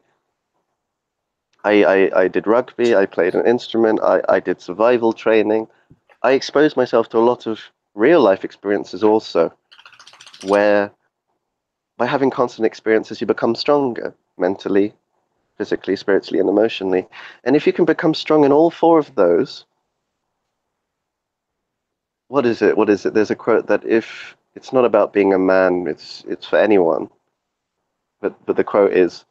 I did rugby, I played an instrument, I did survival training. I exposed myself to a lot of real life experiences also, where by having constant experiences, you become stronger mentally, physically, spiritually, and emotionally. And if you can become strong in all four of those, what is it? What is it? There's a quote that if it's not about being a man, it's for anyone. But the quote is,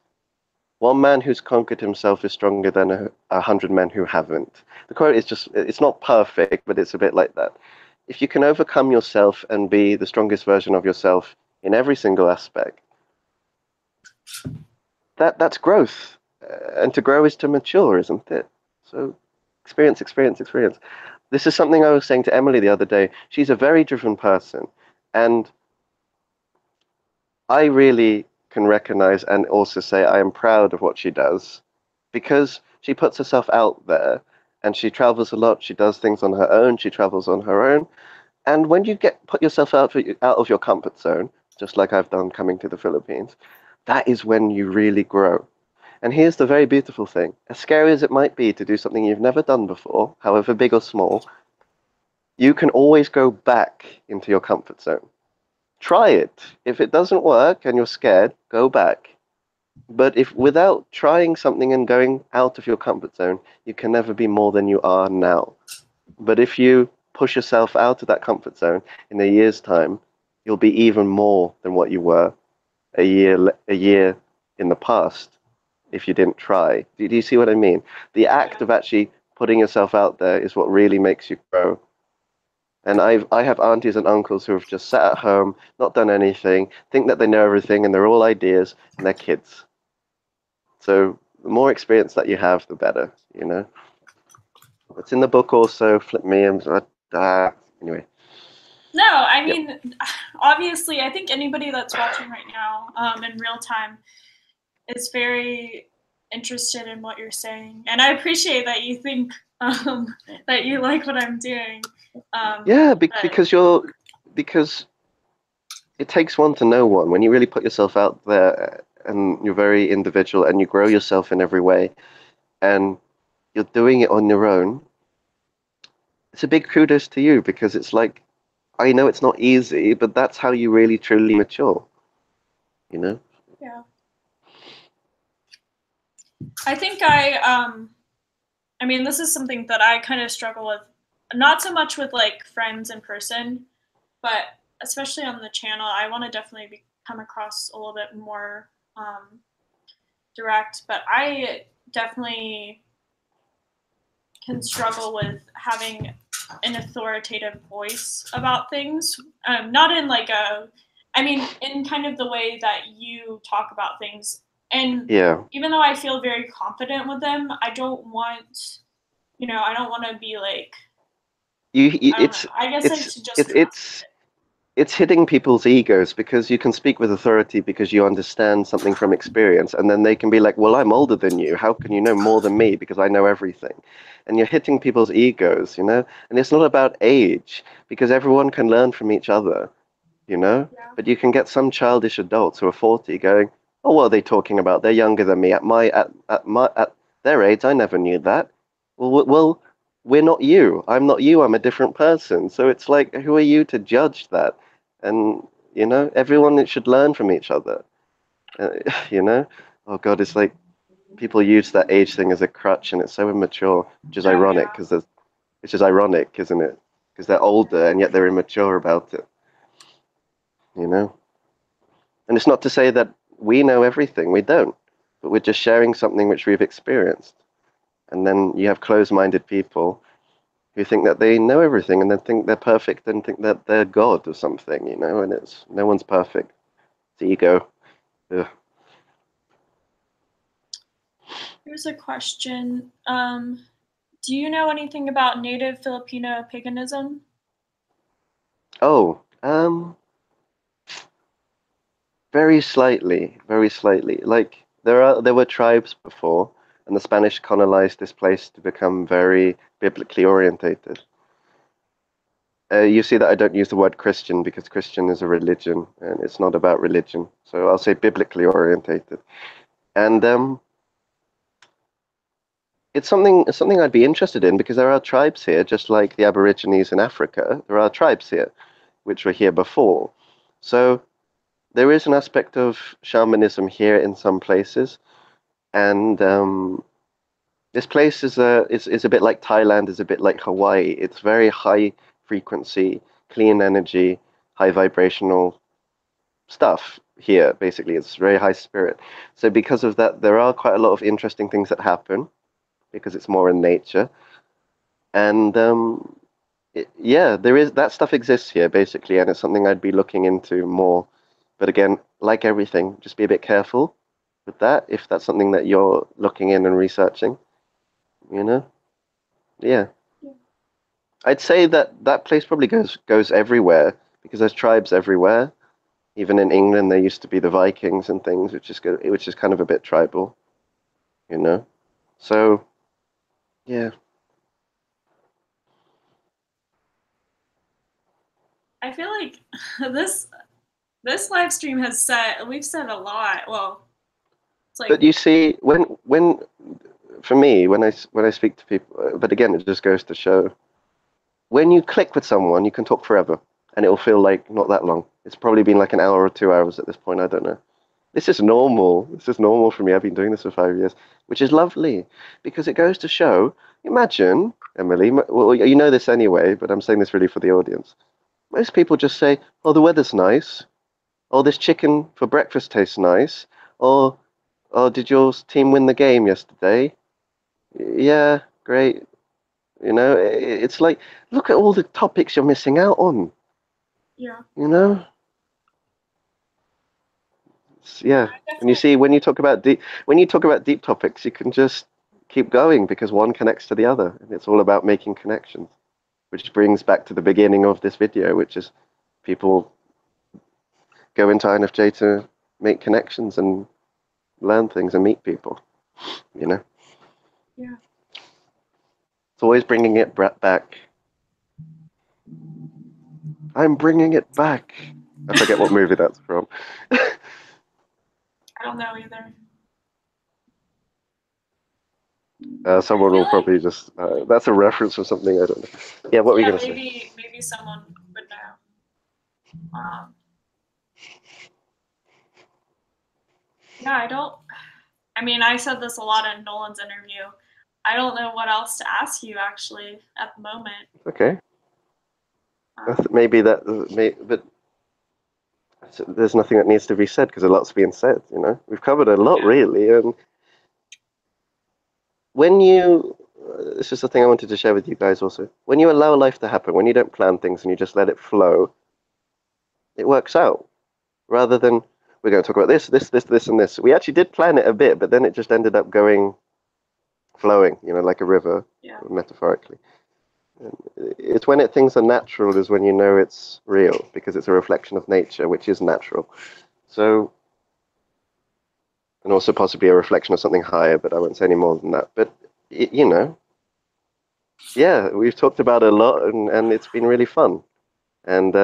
"One man who's conquered himself is stronger than 100 men who haven't." The quote is just, it's not perfect, but it's a bit like that. If you can overcome yourself and be the strongest version of yourself in every single aspect, that's growth. And to grow is to mature, isn't it? So experience, experience, experience. This is something I was saying to Emily the other day. She's a very driven person, and I really can recognize and also say I am proud of what she does because she puts herself out there and she travels a lot. She does things on her own. She travels on her own. And when you put yourself out of your comfort zone, just like I've done coming to the Philippines, that is when you really grow. And here's the very beautiful thing. As scary as it might be to do something you've never done before, however big or small, you can always go back into your comfort zone. Try it. If it doesn't work and you're scared, go back. But if without trying something and going out of your comfort zone, you can never be more than you are now. But if you push yourself out of that comfort zone in a year's time, you'll be even more than what you were a year in the past if you didn't try. Do you see what I mean? The act of actually putting yourself out there is what really makes you grow. And I have aunties and uncles who have just sat at home, not done anything, think that they know everything, and they're all ideas, and they're kids. So the more experience that you have, the better, you know. It's in the book also. Flip me. Anyway. No, I Yep. mean, obviously, I think anybody that's watching right now in real time is very interested in what you're saying, and I appreciate that you think that you like what I'm doing. Yeah, because it takes one to know one. When you really put yourself out there and you're very individual and you grow yourself in every way and you're doing it on your own, it's a big kudos to you because it's like, I know it's not easy, but that's how you really truly mature, you know? Yeah, I think I mean, this is something that I kind of struggle with, not so much with like friends in person, but especially on the channel. I want to definitely come across a little bit more direct, but I definitely can struggle with having an authoritative voice about things. Not in like I mean, in kind of the way that you talk about things. And Yeah. even though I feel very confident with them, I don't want, I don't want to be like, You I don't know. it's I guess I it's should just it's trust it's it. it's hitting people's egos because you can speak with authority because you understand something from experience, and then they can be like, well, I'm older than you. How can you know more than me because I know everything? And you're hitting people's egos, you know? And it's not about age because everyone can learn from each other, you know? Yeah. But you can get some childish adults who are 40 going, oh, what are they talking about? They're younger than me. At their age, I never knew that. Well, we're not you. I'm not you. I'm a different person. So it's like, who are you to judge that? And you know, everyone should learn from each other. Uh, you know, oh God, it's like people use that age thing as a crutch, and it's so immature, which is Oh ironic yeah. because which is ironic, isn't it? Because they're older and yet they're immature about it. You know, and it's not to say that we know everything. We don't, but we're just sharing something which we've experienced. And then you have closed-minded people who think that they know everything and then think they're perfect and think that they're God or something, you know, and it's no one's perfect. It's ego. Ugh. Here's a question. Do you know anything about native Filipino paganism? Oh, very slightly, very slightly. Like there were tribes before, and the Spanish colonized this place to become very biblically orientated. You see that I don't use the word Christian because Christian is a religion and it's not about religion. So I'll say biblically orientated. And it's something I'd be interested in because there are tribes here, just like the Aborigines in Africa. There are tribes here which were here before. So there is an aspect of shamanism here in some places, and this place is a bit like Thailand, is a bit like Hawaii. It's very high frequency, clean energy, high vibrational stuff here. Basically, it's very high spirit. So because of that, there are quite a lot of interesting things that happen because it's more in nature, and yeah, there is that stuff exists here basically, and it's something I'd be looking into more. But again, like everything, just be a bit careful with that if that's something that you're looking in and researching, you know? Yeah. Yeah. I'd say that that place probably goes everywhere because there's tribes everywhere. Even in England, there used to be the Vikings and things, which is kind of a bit tribal, you know? So, yeah. I feel like this this live stream has said we've said a lot. Well, it's like But you see, when for me, when I speak to people, but again, it just goes to show when you click with someone, you can talk forever, and it will feel like not that long. It's probably been like an hour or 2 hours at this point. I don't know. This is normal. This is normal for me. I've been doing this for 5 years, which is lovely because it goes to show. Imagine, Emily. Well, you know this anyway, but I'm saying this really for the audience. Most people just say, "Oh, the weather's nice," "Oh, this chicken for breakfast tastes nice," or "Oh, did your team win the game yesterday?" Yeah, great. You know, it's like, look at all the topics you're missing out on. yeah, You know, yeah, yeah. I And you definitely see, when you talk about deep topics, you can just keep going because one connects to the other, and it's all about making connections. Which brings back to the beginning of this video, which is people go into INFJ to make connections and learn things and meet people. You know, yeah. it's always bringing it back. I'm bringing it back. I forget what movie that's from. I don't know either. I Someone feel will like probably just. That's a reference or something. I don't know. Yeah, what were you yeah, gonna say? maybe someone would know. Um, yeah, I don't. I mean, I said this a lot in Nolan's interview. I don't know what else to ask you actually at the moment. Okay, Um, maybe but there's nothing that needs to be said because a lot's being said. You know, we've covered a lot yeah, really, and when you. This is the thing I wanted to share with you guys also. When you allow life to happen, when you don't plan things and you just let it flow, it works out. Rather than we're going to talk about this, and this. We actually did plan it a bit, but then it just ended up going flowing, you know, like a river, yeah, metaphorically. It's when things are natural is when you know it's real, because it's a reflection of nature, which is natural. So, and also possibly a reflection of something higher, but I won't say any more than that. But, you know, yeah, we've talked about it a lot, and it's been really fun. And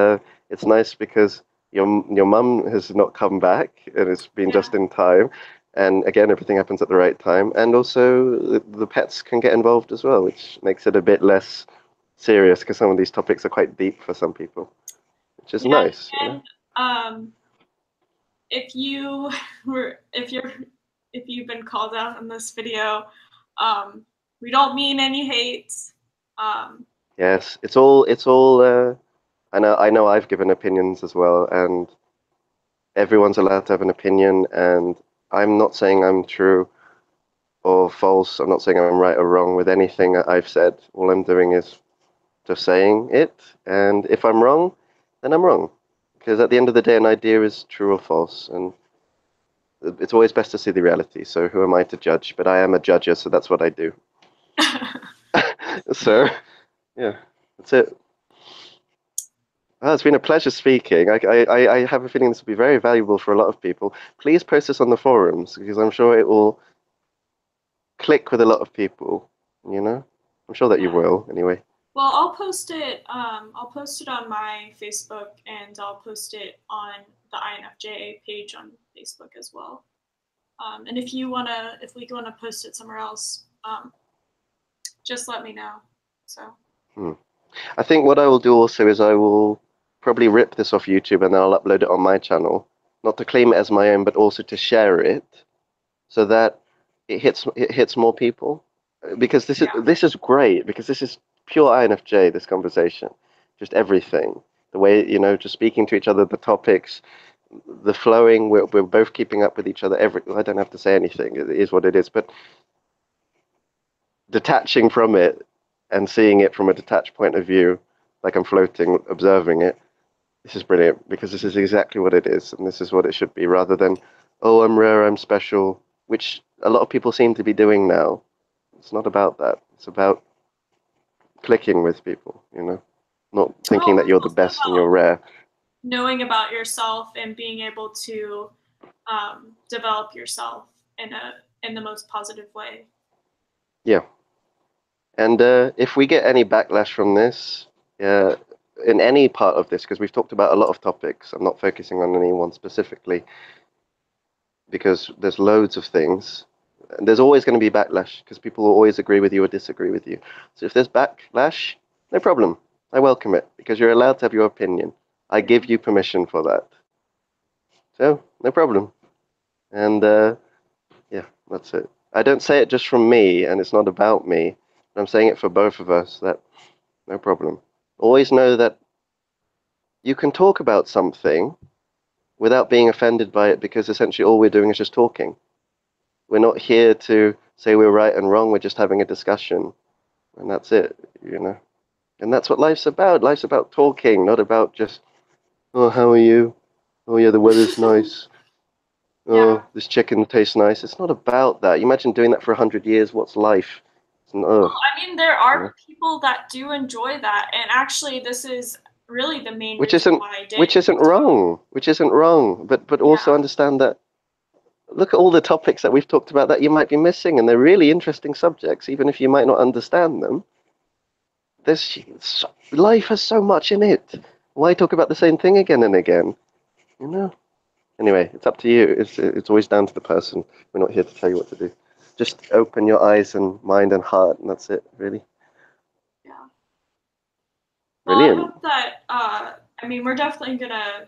it's nice because your mum has not come back, and it's been Yeah. just in time. And again, everything happens at the right time. And also, the pets can get involved as well, which makes it a bit less serious, because some of these topics are quite deep for some people, which is Yeah, nice, you know? and if you were if you've been called out in this video, we don't mean any hate. Um, Yes, it's all. I know I've given opinions as well, and everyone's allowed to have an opinion. And I'm not saying I'm true or false. I'm not saying I'm right or wrong with anything I've said. All I'm doing is just saying it, and if I'm wrong, then I'm wrong. Because at the end of the day, an idea is true or false, and it's always best to see the reality. So who am I to judge? But I am a judger, so that's what I do. So yeah, that's it. Oh, it's been a pleasure speaking. I have a feeling this will be very valuable for a lot of people. Please post this on the forums, because I'm sure it will click with a lot of people, you know? I'm sure that you yeah. will, anyway. Well, I'll post it. I'll post it on my Facebook, and I'll post it on the INFJ page on Facebook as well. And if we wanna post it somewhere else, just let me know. So. Hmm. I think what I will do also is I will probably rip this off YouTube and then I'll upload it on my channel, not to claim it as my own, but also to share it so that it hits more people. Because Yeah. this is great, because this is pure INFJ, this conversation, just everything. The way, you know, just speaking to each other, the topics, the flowing, we're both keeping up with each other. I don't have to say anything. It is what it is. But detaching from it and seeing it from a detached point of view, like I'm floating, observing it, this is brilliant, because this is exactly what it is, and this is what it should be, rather than, oh, I'm rare, I'm special, which a lot of people seem to be doing now. It's not about that. It's about clicking with people, you know, not thinking Well, that you're it's the also best and you're about rare. knowing about yourself and being able to develop yourself in the most positive way. Yeah. And if we get any backlash from this, uh, in any part of this, because we've talked about a lot of topics, I'm not focusing on any one specifically, because there's loads of things. And there's always going to be backlash, because people will always agree with you or disagree with you. So if there's backlash, no problem. I welcome it, because you're allowed to have your opinion. I give you permission for that. So, no problem. And yeah, that's it. I don't say it just from me, and it's not about me. I'm saying it for both of us, that no problem. Always know that you can talk about something without being offended by it, because essentially all we're doing is just talking. We're not here to say we're right and wrong, we're just having a discussion. And that's it, you know. And that's what life's about. Life's about talking, not about just, oh, how are you? Oh, yeah, the weather's nice. Yeah. Oh, this chicken tastes nice. It's not about that. You imagine doing that for 100 years. What's life? It's an, Well, I mean, there you know. are people that do enjoy that, and actually, this is really the main Which reason isn't why I did which it. isn't So, wrong. Which isn't wrong. But also yeah, understand that, look at all the topics that we've talked about that you might be missing, and they're really interesting subjects, even if you might not understand them. Life has so much in it. Why talk about the same thing again and again? You know. Anyway, it's up to you. It's always down to the person. We're not here to tell you what to do. Just open your eyes and mind and heart, and that's it, really. yeah. Well, I Brilliant. hope that. I mean, we're definitely gonna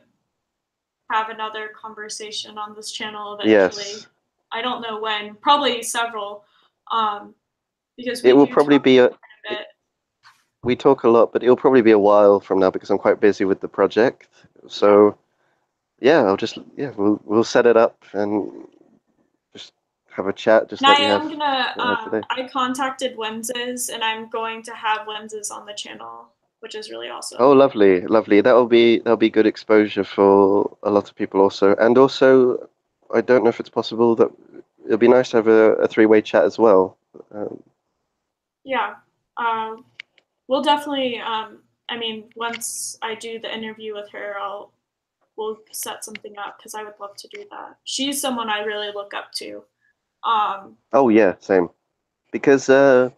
have another conversation on this channel eventually. Yes. I don't know when. Probably several, um, because It we will do probably talk be quite a bit. we talk a lot, but it'll probably be a while from now, because I'm quite busy with the project. Yeah. So yeah, we'll set it up and just have a chat, just And like I we have am gonna. today. I contacted lenses, and I'm going to have lenses on the channel, which is really Oh, awesome. lovely, lovely. That'll be good exposure for a lot of people also. And also, I don't know if it's possible that it'll be nice to have a three-way chat as well. Um, Yeah. Um, we'll definitely. I mean, once I do the interview with her, we'll set something up because I would love to do that. She's someone I really look up to. Um, Oh yeah, same. Because oh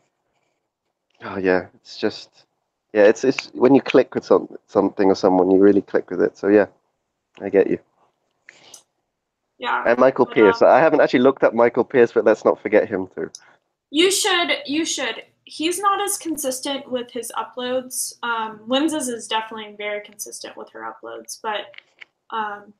yeah, it's just yeah, it's when you click with something or someone, you really click with it. So yeah, I get you. yeah, And Michael but Pierce. I haven't actually looked up Michael Pierce, but let's not forget him too. you should. You should. He's not as consistent with his uploads. Lindsay's is definitely very consistent with her uploads, but um,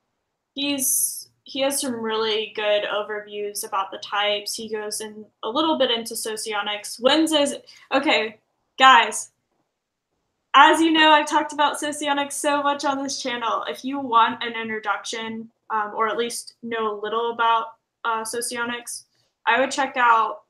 he has some really good overviews about the types. He goes in a little bit into socionics. Lindsay's okay, guys. As you know, I've talked about socionics so much on this channel. If you want an introduction, or at least know a little about socionics, I would check out.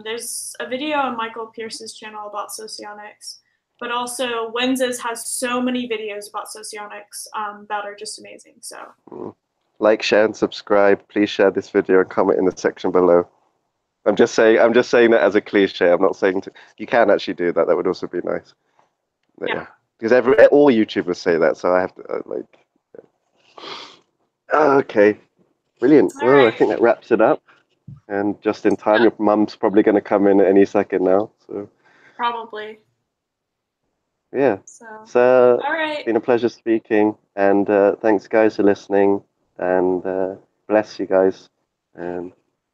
There's a video on Michael Pierce's channel about socionics, but also Wenzel has so many videos about socionics that are just amazing. So, Mm. Like, share, and subscribe. Please share this video and comment in the section below. I'm just saying. I'm just saying that as a cliche. I'm not saying to, you can actually do that. That would also be nice. But yeah. yeah, because all YouTubers say that, so I have to like. Okay, brilliant. All Well, I right. think that wraps it up. And just in time, Yeah, your mum's probably going to come in any second now. So probably. yeah, So, so all it's right. been a pleasure speaking, and thanks guys for listening, and bless you guys, and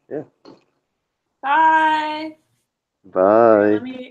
yeah, Bye. All right. bye.